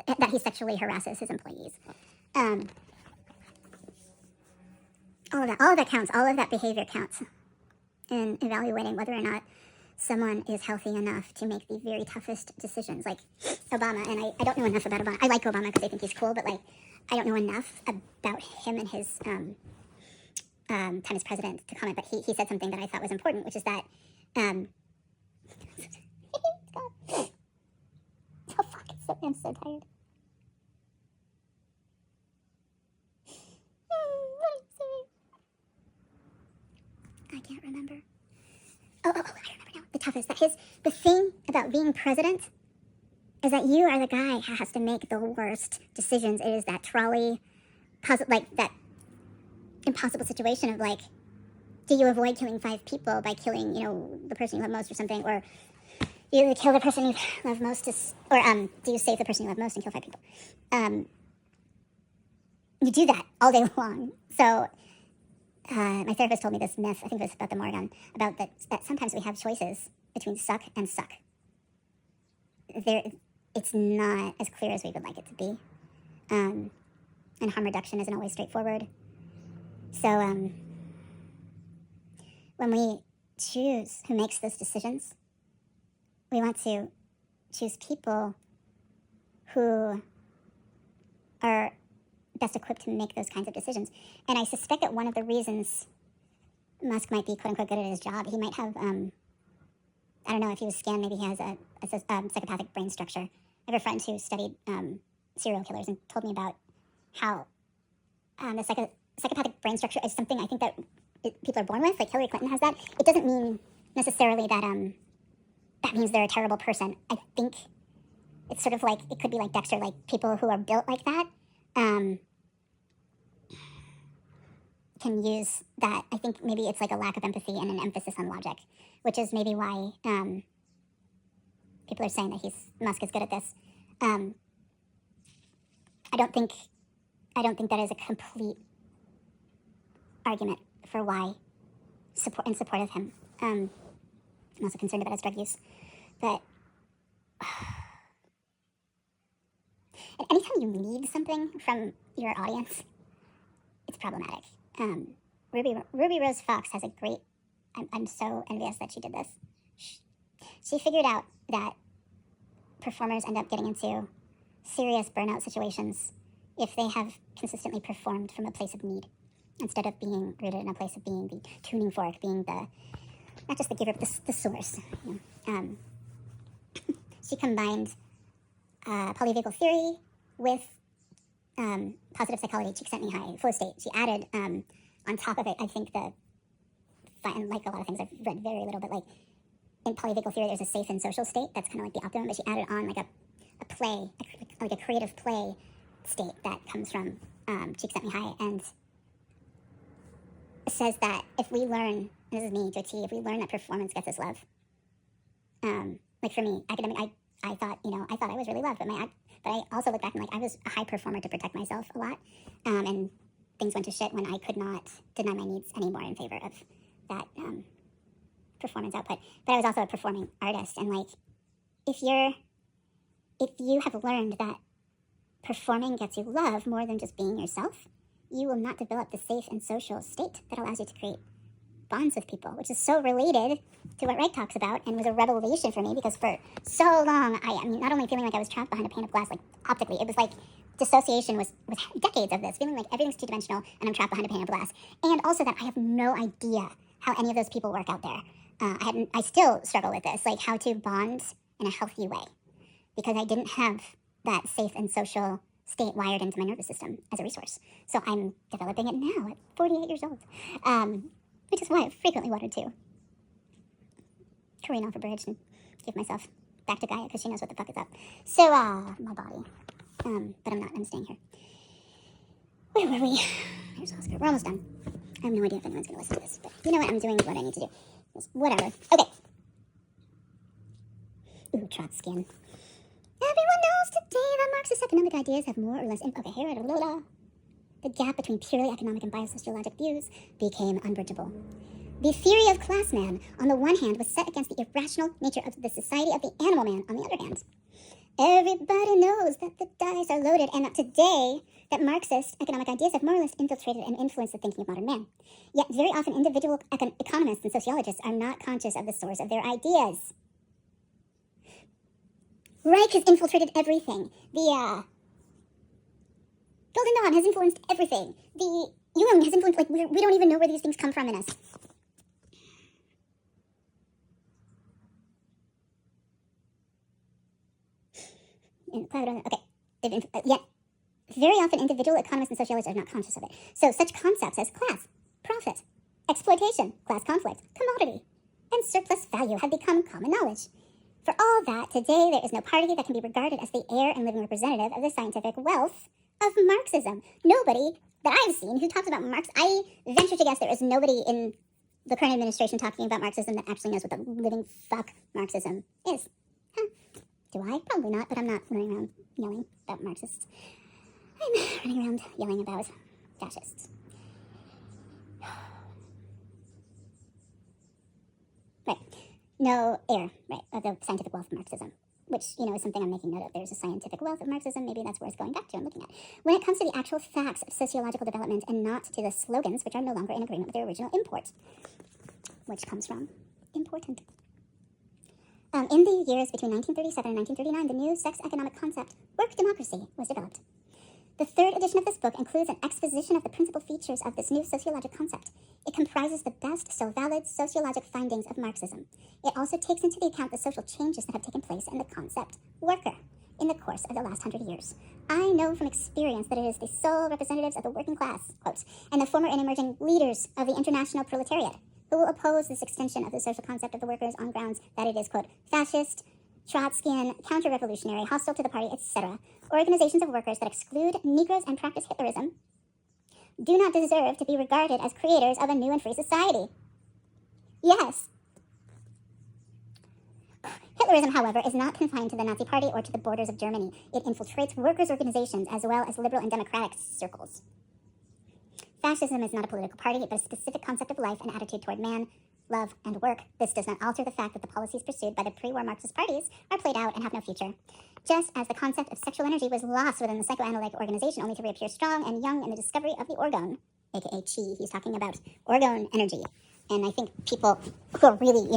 that he sexually harasses his employees. All of that counts. All of that behavior counts in evaluating whether or not someone is healthy enough to make the very toughest decisions. Like Obama, and I don't know enough about Obama. I like Obama because I think he's cool, but like I don't know enough about him and his time as president to comment. But he said something that I thought was important, which is that I'm so tired. I can't remember. I remember now. The toughest. The thing about being president is that you are the guy who has to make the worst decisions. It is that that impossible situation of like, do you avoid killing 5 people by killing, the person you love most or something, or do you kill the person you love most, do you save the person you love most and kill 5 people? You do that all day long. So my therapist told me this myth, I think it was about the Morgan, about that sometimes we have choices between suck and suck. It's not as clear as we would like it to be. And harm reduction isn't always straightforward. So when we choose who makes those decisions, we want to choose people who are best equipped to make those kinds of decisions. And I suspect that one of the reasons Musk might be quote-unquote good at his job, he might have, I don't know, if he was scanned, maybe he has a psychopathic brain structure. I have a friend who studied serial killers and told me about how the psychopathic brain structure is something I think that people are born with. Like Hillary Clinton has that. It doesn't mean necessarily that that means they're a terrible person. I think it's sort of like, it could be like Dexter, like people who are built like that can use that. I think maybe it's like a lack of empathy and an emphasis on logic, which is maybe why people are saying that Musk is good at this. I don't think that is a complete argument for why in support of him. I'm also concerned about his drug use, but and anytime you need something from your audience, it's problematic. Ruby Rose Fox has a great, I'm so envious that she did this. She figured out that performers end up getting into serious burnout situations if they have consistently performed from a place of need, instead of being rooted in a place of being the tuning fork, being not just the giver, but the source. She combined polyvagal theory with positive psychology, Csikszentmihalyi, flow state. She added, on top of it, I think and like a lot of things I've read very little, but like in polyvagal theory, there's a safe and social state that's kind of like the optimum, but she added on like a play, like a creative play state that comes from Csikszentmihalyi, and says that if we learn, this is me to a T, if we learn that performance gets us love, like for me, academic, I thought I was really loved, but I also look back and like I was a high performer to protect myself a lot, and things went to shit when I could not deny my needs anymore in favor of that performance output. But I was also a performing artist, and like if you have learned that performing gets you love more than just being yourself, you will not develop the safe and social state that allows you to create bonds with people, which is so related to what Reich talks about and was a revelation for me, because for so long, I mean, not only feeling like I was trapped behind a pane of glass, like optically, it was like dissociation was decades of this, feeling like everything's two-dimensional and I'm trapped behind a pane of glass. And also that I have no idea how any of those people work out there. I still struggle with this, like how to bond in a healthy way, because I didn't have that safe and social state wired into my nervous system as a resource. So I'm developing it now at 48 years old, which is why I frequently wanted to careen off a bridge and give myself back to Gaia, because she knows what the fuck is up. So, my body. But I'm not. I'm staying here. Where were we? Here's Oscar. We're almost done. I have no idea if anyone's going to listen to this, but you know what? I'm doing what I need to do. Whatever. Okay. Ooh, Trotsky. Everyone knows today that Marxist economic ideas have more or less... Okay, here it is. The gap between purely economic and biosociologic views became unbridgeable. The theory of class man, on the one hand, was set against the irrational nature of the society of the animal man, on the other hand. Everybody knows that the dice are loaded, and that today, that Marxist economic ideas have more or less infiltrated and influenced the thinking of modern man. Yet, very often, individual economists and sociologists are not conscious of the source of their ideas. Reich has infiltrated everything. The, Golden Dawn has influenced everything. The Jung has influenced, like, we don't even know where these things come from in us. Okay. Yet, very often individual economists and sociologists are not conscious of it. So such concepts as class, profit, exploitation, class conflict, commodity, and surplus value have become common knowledge. For all that, today there is no party that can be regarded as the heir and living representative of the scientific wealth of Marxism. Nobody that I've seen who talks about Marx, I venture to guess there is nobody in the current administration talking about Marxism that actually knows what the living fuck Marxism is. Huh. Do I? Probably not, but I'm not running around yelling about Marxists. I'm running around yelling about fascists. Right. No heir, right, of the scientific wealth of Marxism, which, is something I'm making note of. There's a scientific wealth of Marxism. Maybe that's worth going back to and looking at. When it comes to the actual facts of sociological development and not to the slogans, which are no longer in agreement with their original import, which comes from important. In the years between 1937 and 1939, the new sex economic concept, work democracy, was developed. The third edition of this book includes an exposition of the principal features of this new sociologic concept. It comprises the best, still valid, sociologic findings of Marxism. It also takes into account the social changes that have taken place in the concept worker in the course of the last 100 years. I know from experience that it is the sole representatives of the working class, quote, and the former and emerging leaders of the international proletariat who will oppose this extension of the social concept of the workers on grounds that it is, quote, fascist, Trotskyian, counter-revolutionary, hostile to the party, etc. Organizations of workers that exclude Negroes and practice Hitlerism do not deserve to be regarded as creators of a new and free society. Yes. Hitlerism, however, is not confined to the Nazi Party or to the borders of Germany. It infiltrates workers' organizations as well as liberal and democratic circles. Fascism is not a political party, but a specific concept of life and attitude toward man, love, and work. This does not alter the fact that the policies pursued by the pre-war Marxist parties are played out and have no future. Just as the concept of sexual energy was lost within the psychoanalytic organization only to reappear strong and young in the discovery of the orgone, aka chi, he's talking about orgone energy. And I think people who are really,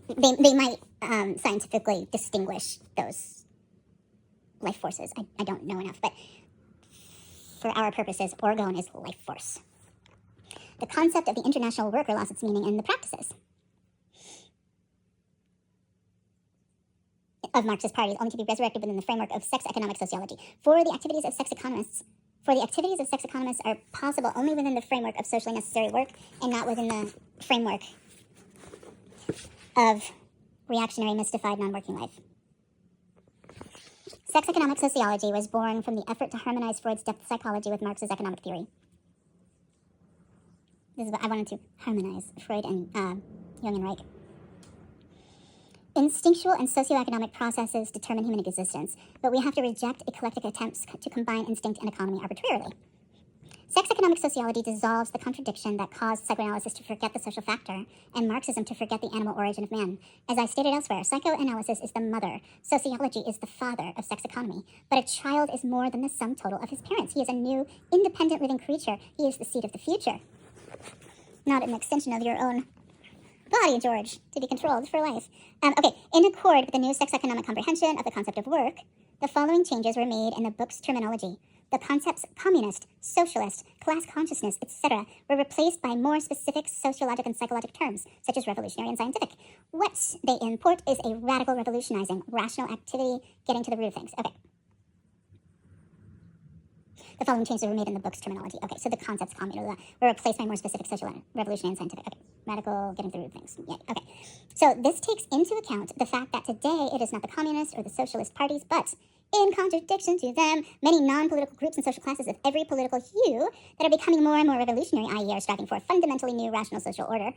they might scientifically distinguish those life forces. I don't know enough, but for our purposes, orgone is life force. The concept of the international worker lost its meaning in the practices of Marxist parties, only to be resurrected within the framework of sex economic sociology. For the activities of sex economists are possible only within the framework of socially necessary work and not within the framework of reactionary, mystified, non-working life. Sex economic sociology was born from the effort to harmonize Freud's depth psychology with Marx's economic theory. This is what I wanted to harmonize Freud and Jung and Reich. Instinctual and socioeconomic processes determine human existence, but we have to reject eclectic attempts to combine instinct and economy arbitrarily. Sex economic sociology dissolves the contradiction that caused psychoanalysis to forget the social factor and Marxism to forget the animal origin of man. As I stated elsewhere, psychoanalysis is the mother, sociology is the father of sex economy. But a child is more than the sum total of his parents. He is a new, independent living creature. He is the seed of the future. Not an extension of your own body, George, to be controlled for life. In accord with the new sex economic comprehension of the concept of work, the following changes were made in the book's terminology. The concepts communist, socialist, class consciousness, etc. were replaced by more specific sociologic and psychologic terms, such as revolutionary and scientific. What they import is a radical revolutionizing, rational activity, getting to the root of things. Okay. The following changes were made in the book's terminology. Okay, so the concepts communist were replaced by more specific social, revolutionary, and scientific. Okay, radical, getting to the root of things. Yeah, okay. So this takes into account the fact that today it is not the communist or the socialist parties, but in contradiction to them, many non-political groups and social classes of every political hue that are becoming more and more revolutionary, i.e. are striving for a fundamentally new rational social order.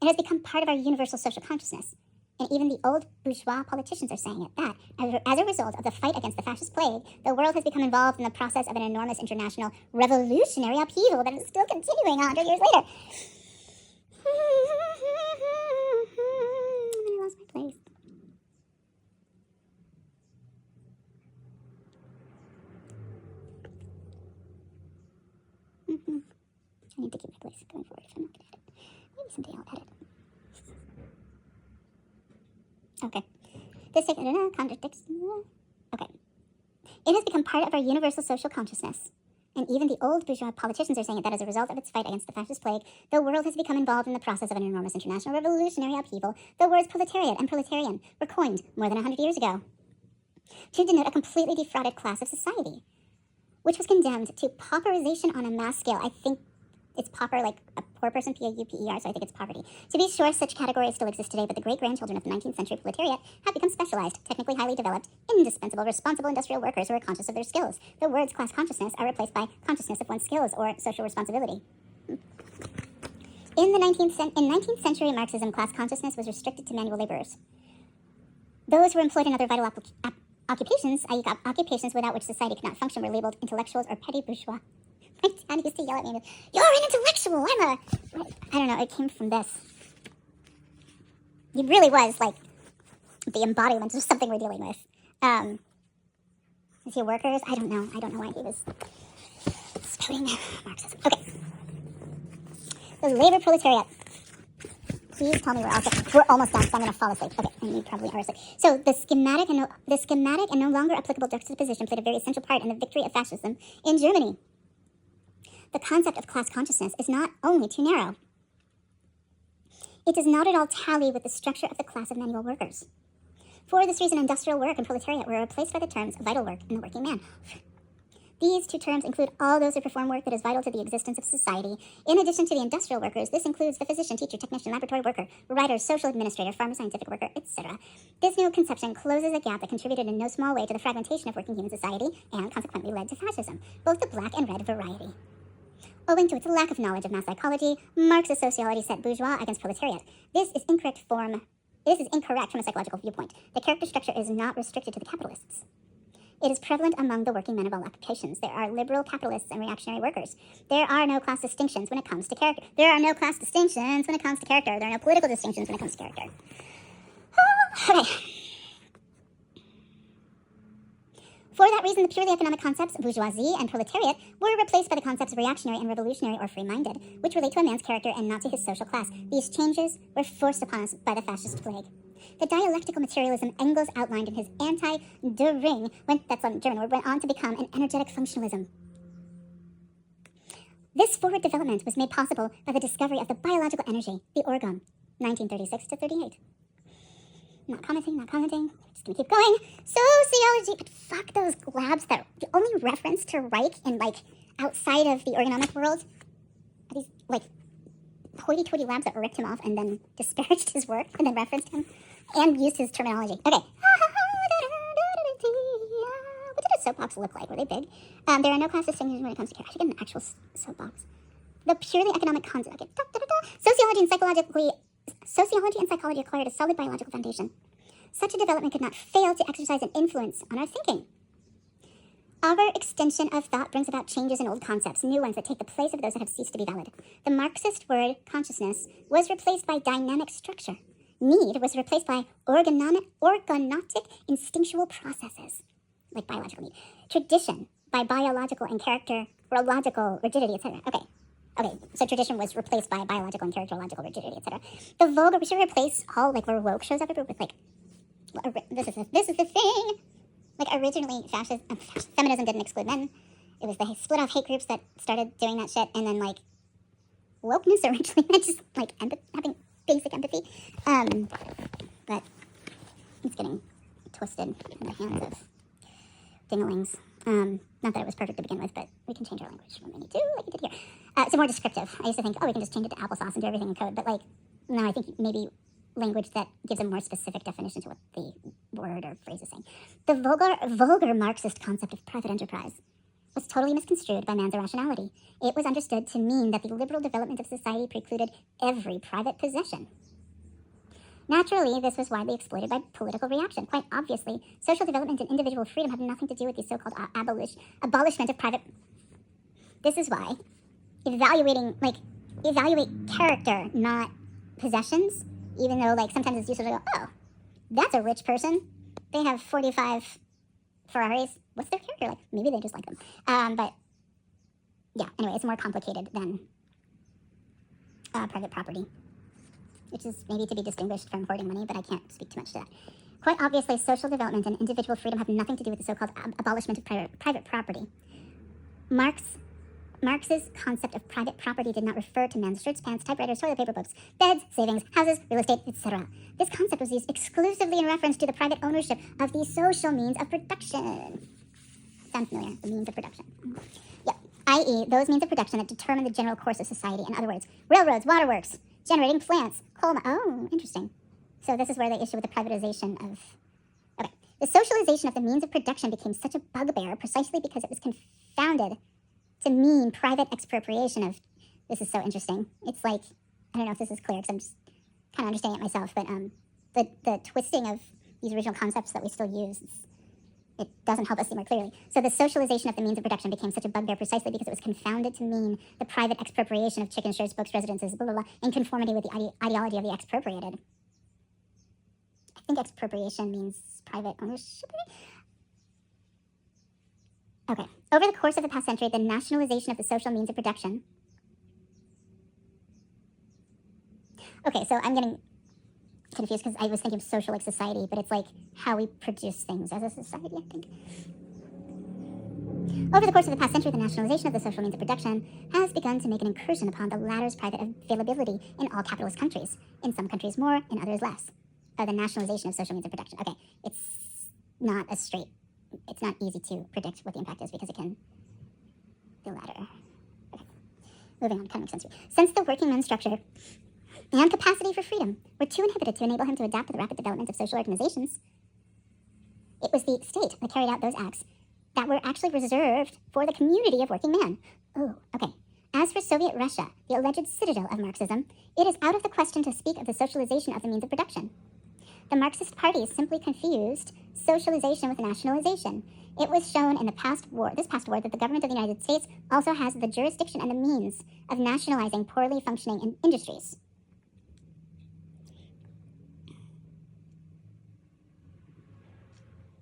It has become part of our universal social consciousness. And even the old bourgeois politicians are saying it, that as a result of the fight against the fascist plague, the world has become involved in the process of an enormous international revolutionary upheaval that is still continuing 100 years later. I lost my place. I need to keep my place going forward if I'm not going to edit. Maybe someday I'll edit. Okay. This contradicts. Okay. It has become part of our universal social consciousness. And even the old bourgeois politicians are saying that as a result of its fight against the fascist plague, the world has become involved in the process of an enormous international revolutionary upheaval. The words proletariat and proletarian were coined more than 100 years ago to denote a completely defrauded class of society, which was condemned to pauperization on a mass scale. I think it's pauper, like a poor person, P-A-U-P-E-R, so I think it's poverty. To be sure, such categories still exist today, but the great-grandchildren of the 19th century proletariat have become specialized, technically highly developed, indispensable, responsible industrial workers who are conscious of their skills. The words class consciousness are replaced by consciousness of one's skills or social responsibility. In 19th century Marxism, class consciousness was restricted to manual laborers. Those who were employed in other vital occupations, i.e. occupations without which society could not function, were labeled intellectuals or petty bourgeois. My dad used to yell at me, "You're an intellectual, I don't know, it came from this. He really was, like, the embodiment of something we're dealing with. Is he workers? I don't know why he was spouting Marxism. Okay. The labor proletariat. Please tell me we're almost done, so I'm going to fall asleep. Okay, and you probably are asleep. So the schematic and no longer applicable juxtaposition played a very essential part in the victory of fascism in Germany. The concept of class consciousness is not only too narrow. It does not at all tally with the structure of the class of manual workers. For this reason, industrial work and proletariat were replaced by the terms vital work and the working man. These two terms include all those who perform work that is vital to the existence of society. In addition to the industrial workers, this includes the physician, teacher, technician, laboratory worker, writer, social administrator, pharma-scientific worker, etc. This new conception closes a gap that contributed in no small way to the fragmentation of working human society and consequently led to fascism, both the black and red variety. Owing to its lack of knowledge of mass psychology, Marxist sociology set bourgeois against proletariat. This is incorrect from a psychological viewpoint. The character structure is not restricted to the capitalists. It is prevalent among the working men of all occupations. There are liberal capitalists and reactionary workers. There are no class distinctions when it comes to character. There are no class distinctions when it comes to character. There are no political distinctions when it comes to character. Okay. For that reason, the purely economic concepts, bourgeoisie and proletariat, were replaced by the concepts reactionary and revolutionary or free-minded, which relate to a man's character and not to his social class. These changes were forced upon us by the fascist plague. The dialectical materialism Engels outlined in his anti-Der Ring, that's on German, went on to become an energetic functionalism. This forward development was made possible by the discovery of the biological energy, the orgone, 1936 to 38. Not commenting. Just gonna keep going. Sociology, but fuck those labs that the only reference to Reich in, like, outside of the ergonomic world are these, like, hoity-toity labs that ripped him off and then disparaged his work and then referenced him and used his terminology. Okay. What did a soapbox look like? Were they big? There are no class distinctions when it comes to care. I should get an actual soapbox. The purely economic concept. Okay. Sociology and psychology acquired a solid biological foundation. Such a development could not fail to exercise an influence on our thinking. Our extension of thought brings about changes in old concepts, new ones that take the place of those that have ceased to be valid. The Marxist word consciousness was replaced by dynamic structure. Need was replaced by organotic instinctual processes, like biological need. Tradition by biological and characterological rigidity, etc. Okay, so tradition was replaced by biological and characterological rigidity, etc. The vulgar, we should replace all, like, where woke shows up with, like, this is the thing. Like, originally, feminism didn't exclude men. It was the split-off hate groups that started doing that shit, and then, like, wokeness originally meant just, like, having basic empathy. But it's getting twisted in the hands of dinglings. Not that it was perfect to begin with, but we can change our language when we need to, like we did here. It's more descriptive. I used to think, we can just change it to applesauce and do everything in code, but, like, no, I think maybe language that gives a more specific definition to what the word or phrase is saying. The vulgar Marxist concept of private enterprise was totally misconstrued by man's irrationality. It was understood to mean that the liberal development of society precluded every private possession. Naturally, this was widely exploited by political reaction. Quite obviously, social development and individual freedom have nothing to do with the so-called abolishment of private... This is why evaluate character, not possessions, even though, like, sometimes it's useful to go, oh, that's a rich person. They have 45 Ferraris. What's their character like? Maybe they just like them. But, yeah, anyway, it's more complicated than private property, which is maybe to be distinguished from hoarding money, but I can't speak too much to that. Quite obviously, social development and individual freedom have nothing to do with the so-called abolishment of private property. Marx's concept of private property did not refer to men's shirts, pants, typewriters, toilet paper, books, beds, savings, houses, real estate, etc. This concept was used exclusively in reference to the private ownership of the social means of production. Sound familiar? The means of production. Yep. I.e., those means of production that determine the general course of society. In other words, railroads, waterworks, generating plants, coal... Oh, interesting. So this is where the issue with the privatization of... Okay. The socialization of the means of production became such a bugbear precisely because it was confounded to mean private expropriation of... This is so interesting. It's like, I don't know if this is clear because I'm just kind of understanding it myself, but the twisting of these original concepts that we still use, it doesn't help us see more clearly. So the socialization of the means of production became such a bugbear precisely because it was confounded to mean the private expropriation of chicken shirts, books, residences, blah, blah, blah, in conformity with the ideology of the expropriated. I think expropriation means private ownership. Okay. Over the course of the past century, the nationalization of the social means of production... Okay, so I'm getting confused because I was thinking of social like society, but it's like how we produce things as a society, I think. Over the course of the past century, the nationalization of the social means of production has begun to make an incursion upon the latter's private availability in all capitalist countries. In some countries more, in others less. The nationalization of social means of production. Okay, it's not as straight. It's not easy to predict what the impact is because it can... The latter. Okay. Moving on, kind of makes sense. Since the working men's structure and capacity for freedom were too inhibited to enable him to adapt to the rapid development of social organizations, it was the state that carried out those acts that were actually reserved for the community of working men. Oh, okay. As for Soviet Russia, the alleged citadel of Marxism, it is out of the question to speak of the socialization of the means of production. The Marxist parties simply confused socialization with nationalization. It was shown in this past war, that the government of the United States also has the jurisdiction and the means of nationalizing poorly functioning industries.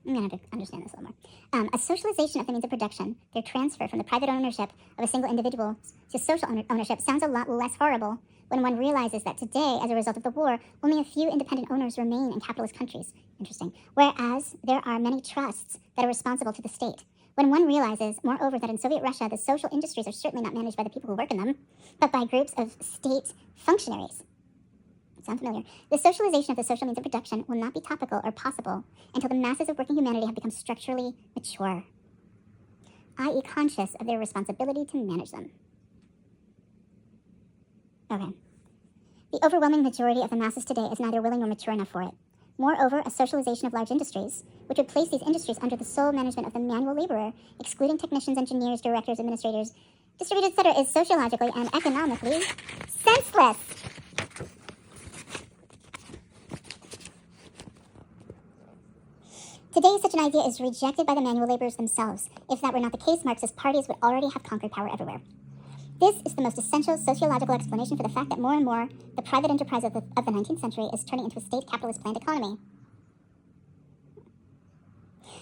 I'm going to have to understand this a little more. A socialization of the means of production, their transfer from the private ownership of a single individual to social ownership, sounds a lot less horrible when one realizes that today, as a result of the war, only a few independent owners remain in capitalist countries. Interesting. Whereas there are many trusts that are responsible to the state. When one realizes, moreover, that in Soviet Russia, the social industries are certainly not managed by the people who work in them, but by groups of state functionaries. Sound familiar? The socialization of the social means of production will not be topical or possible until the masses of working humanity have become structurally mature, i.e. conscious of their responsibility to manage them. Okay. The overwhelming majority of the masses today is neither willing nor mature enough for it. Moreover, a socialization of large industries, which would place these industries under the sole management of the manual laborer, excluding technicians, engineers, directors, administrators, distributors, etc., is sociologically and economically senseless. Today, such an idea is rejected by the manual laborers themselves. If that were not the case, Marxist parties would already have conquered power everywhere. This is the most essential sociological explanation for the fact that more and more the private enterprise of the 19th century is turning into a state capitalist planned economy.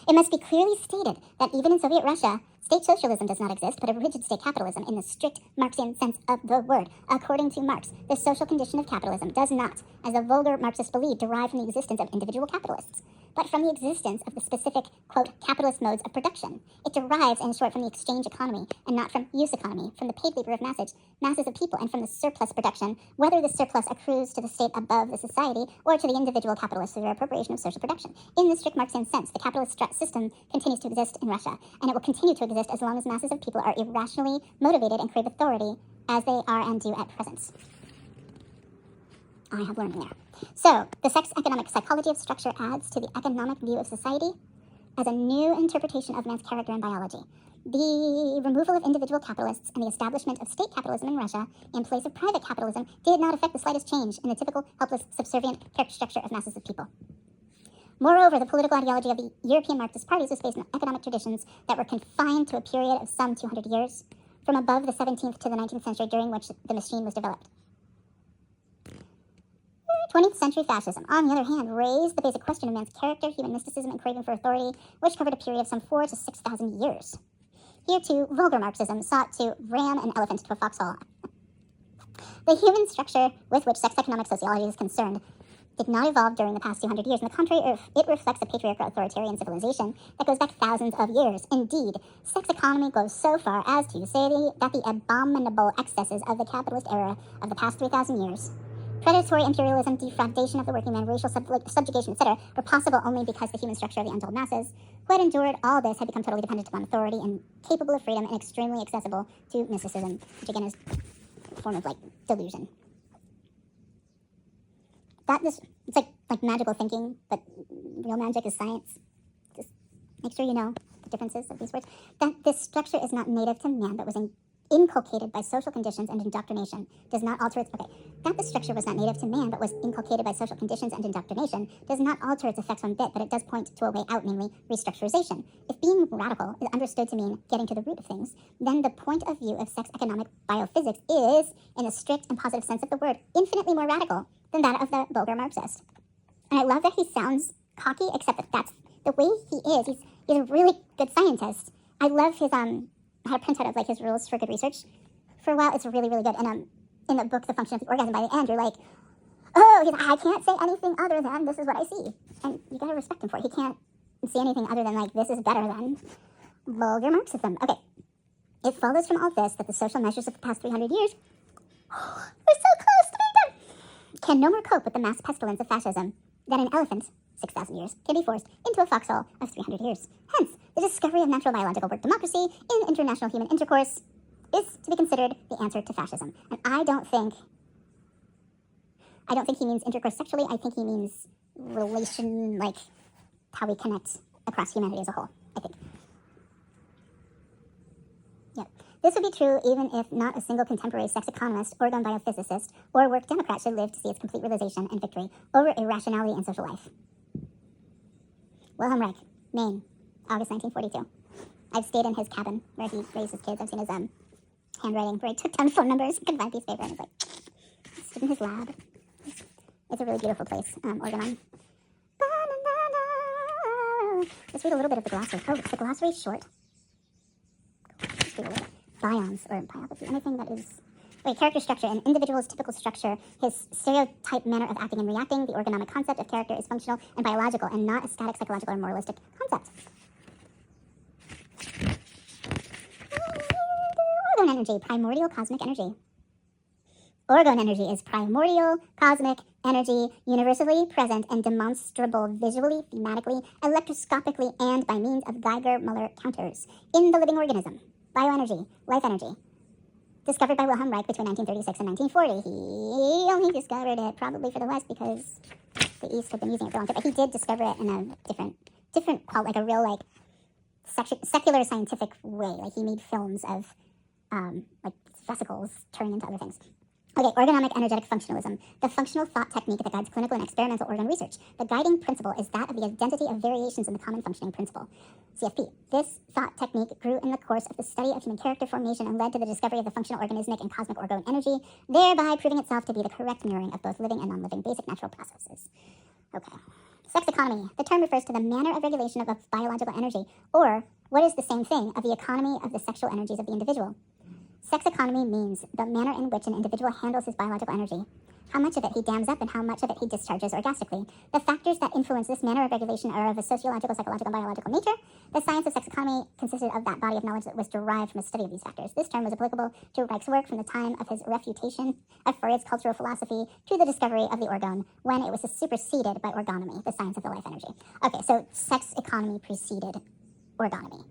It must be clearly stated that even in Soviet Russia, state socialism does not exist, but a rigid state capitalism in the strict Marxian sense of the word. According to Marx, the social condition of capitalism does not, as the vulgar Marxists believe, derive from the existence of individual capitalists, but from the existence of the specific, quote, capitalist modes of production. It derives, in short, from the exchange economy, and not from use economy, from the paid labor of masses of people, and from the surplus production, whether the surplus accrues to the state above the society, or to the individual capitalist through their appropriation of social production. In the strict Marxian sense, the capitalist system continues to exist in Russia, and it will continue to exist as long as masses of people are irrationally motivated and crave authority, as they are and do at present. I have learning there. So, the sex economic psychology of structure adds to the economic view of society as a new interpretation of man's character and biology. The removal of individual capitalists and the establishment of state capitalism in Russia in place of private capitalism did not affect the slightest change in the typical helpless, subservient character structure of masses of people. Moreover, the political ideology of the European Marxist parties was based on economic traditions that were confined to a period of some 200 years, from above the 17th to the 19th century, during which the machine was developed. 20th century fascism, on the other hand, raised the basic question of man's character, human mysticism, and craving for authority, which covered a period of some 4,000 to 6,000 years. Here, too, vulgar Marxism sought to ram an elephant to a foxhole. The human structure with which sex economic sociology is concerned did not evolve during the past 200 years. On the contrary, it reflects a patriarchal authoritarian civilization that goes back thousands of years. Indeed, sex economy goes so far as to say that the abominable excesses of the capitalist era of the past 3,000 years, predatory imperialism, defraudation of the working man, racial subjugation, etc., were possible only because the human structure of the untold masses, who had endured all this, had become totally dependent upon authority and capable of freedom and extremely accessible to mysticism, which again is a form of delusion. It's like magical thinking, but real magic is science. Just make sure you know the differences of these words. That this structure is not native to man, but was inculcated by social conditions and indoctrination, does not alter its... That the structure was not native to man, but was inculcated by social conditions and indoctrination, does not alter its effects one bit, but it does point to a way out, namely restructurization. If being radical is understood to mean getting to the root of things, then the point of view of sex economic biophysics is, in the strict and positive sense of the word, infinitely more radical than that of the vulgar Marxist. And I love that he sounds cocky, except that that's the way he is. He's a really good scientist. I love his... I had a printout of his rules for good research. For a while, it's really, really good. And in the book, The Function of the Orgasm, by the end, you're like, oh, I can't say anything other than this is what I see. And you gotta respect him for it. He can't see anything other than this is better than vulgar Marxism. Okay. It follows from all this that the social measures of the past 300 years are so close to being done, can no more cope with the mass pestilence of fascism that an elephant, 6,000 years, can be forced into a foxhole of 300 years. Hence, the discovery of natural biological work democracy in international human intercourse is to be considered the answer to fascism. And I don't think he means intercourse sexually. I think he means relation, how we connect across humanity as a whole, I think. Yeah. This would be true even if not a single contemporary sex economist, orgone biophysicist, or work Democrat should live to see its complete realization and victory over irrationality in social life. Wilhelm Reich, Maine, August 1942. I've stayed in his cabin where he raised his kids. I've seen his handwriting where he took down phone numbers, couldn't find a piece of paper, and stood in his lab. It's a really beautiful place, Oregon. Let's read a little bit of the glossary. Oh, the glossary is short. Let's read a little bit. Bions, or biopathy, anything that is... character structure. An individual's typical structure, his stereotype manner of acting and reacting, the orgonomic concept of character is functional and biological, and not a static psychological or moralistic concept. Orgone energy, primordial cosmic energy. Orgone energy is primordial cosmic energy, universally present and demonstrable visually, thematically, electroscopically, and by means of Geiger-Müller counters in the living organism. Bioenergy, life energy. Discovered by Wilhelm Reich between 1936 and 1940. He only discovered it probably for the West because the East had been using it for a long time. But he did discover it in a different, a real secular scientific way. He made films of vesicles turning into other things. Okay, ergonomic energetic functionalism, the functional thought technique that guides clinical and experimental organ research. The guiding principle is that of the identity of variations in the common functioning principle. CFP. This thought technique grew in the course of the study of human character formation and led to the discovery of the functional organismic and cosmic orgone energy, thereby proving itself to be the correct mirroring of both living and non-living basic natural processes. Okay. Sex economy. The term refers to the manner of regulation of biological energy, or, what is the same thing, of the economy of the sexual energies of the individual. Sex economy means the manner in which an individual handles his biological energy, how much of it he dams up and how much of it he discharges orgastically. The factors that influence this manner of regulation are of a sociological, psychological, and biological nature. The science of sex economy consisted of that body of knowledge that was derived from a study of these factors. This term was applicable to Reich's work from the time of his refutation of Freud's cultural philosophy to the discovery of the orgone, when it was superseded by orgonomy, the science of the life energy. Okay, so sex economy preceded orgonomy,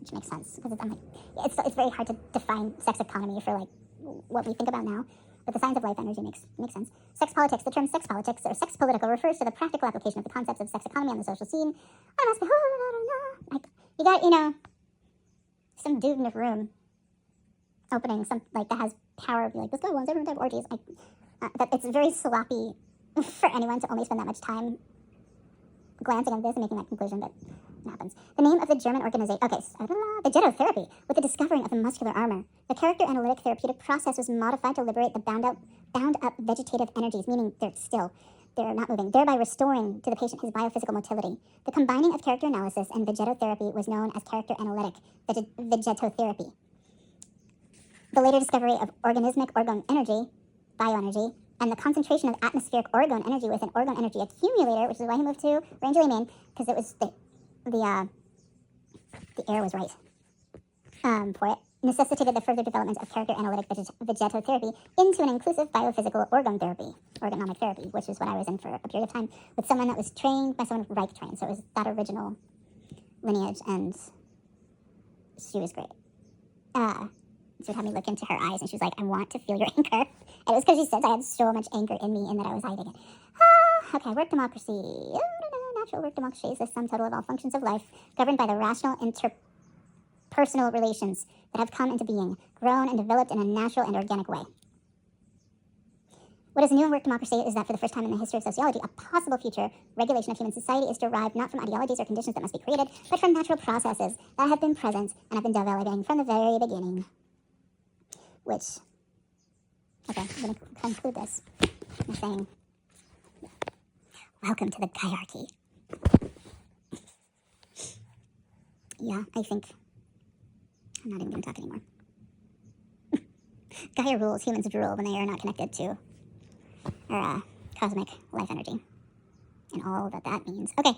which makes sense, because it's very hard to define sex economy for like what we think about now, but the science of life energy makes sense. Sex politics. The term sex politics or sex political refers to the practical application of the concepts of sex economy on the social scene. Like, you got, some dude in a room opening some, like, that has power, be like, let's go, everyone have orgies. That it's very sloppy for anyone to only spend that much time glancing at this and making that conclusion, but it happens. The name of the German organization, vegetotherapy, with the discovering of the muscular armor. The character analytic therapeutic process was modified to liberate the bound up vegetative energies, meaning they're not moving, thereby restoring to the patient his biophysical motility. The combining of character analysis and vegetotherapy was known as character analytic vegetotherapy. The later discovery of organismic orgone energy, bioenergy, and the concentration of atmospheric orgone energy with an orgone energy accumulator, which is why he moved to Rangeley, Maine, because it was the air was right for it, necessitated the further development of character analytic vegetotherapy into an inclusive biophysical orgonomic therapy, which is what I was in for a period of time with someone that was trained by someone Reich trained. So it was that original lineage, and she was great. She would have me look into her eyes, and she was like, I want to feel your anger. And it was because she said I had so much anger in me and that I was hiding it. Okay, work democracy. Natural work democracy is the sum total of all functions of life, governed by the rational interpersonal relations that have come into being, grown and developed in a natural and organic way. What is new in work democracy is that for the first time in the history of sociology, a possible future regulation of human society is derived not from ideologies or conditions that must be created, but from natural processes that have been present and have been developing from the very beginning. Okay, I'm going to conclude this by saying, welcome to the hierarchy. Yeah, I think I'm not even going to talk anymore. Gaia rules, humans drool when they are not connected to our cosmic life energy and all that means. Okay,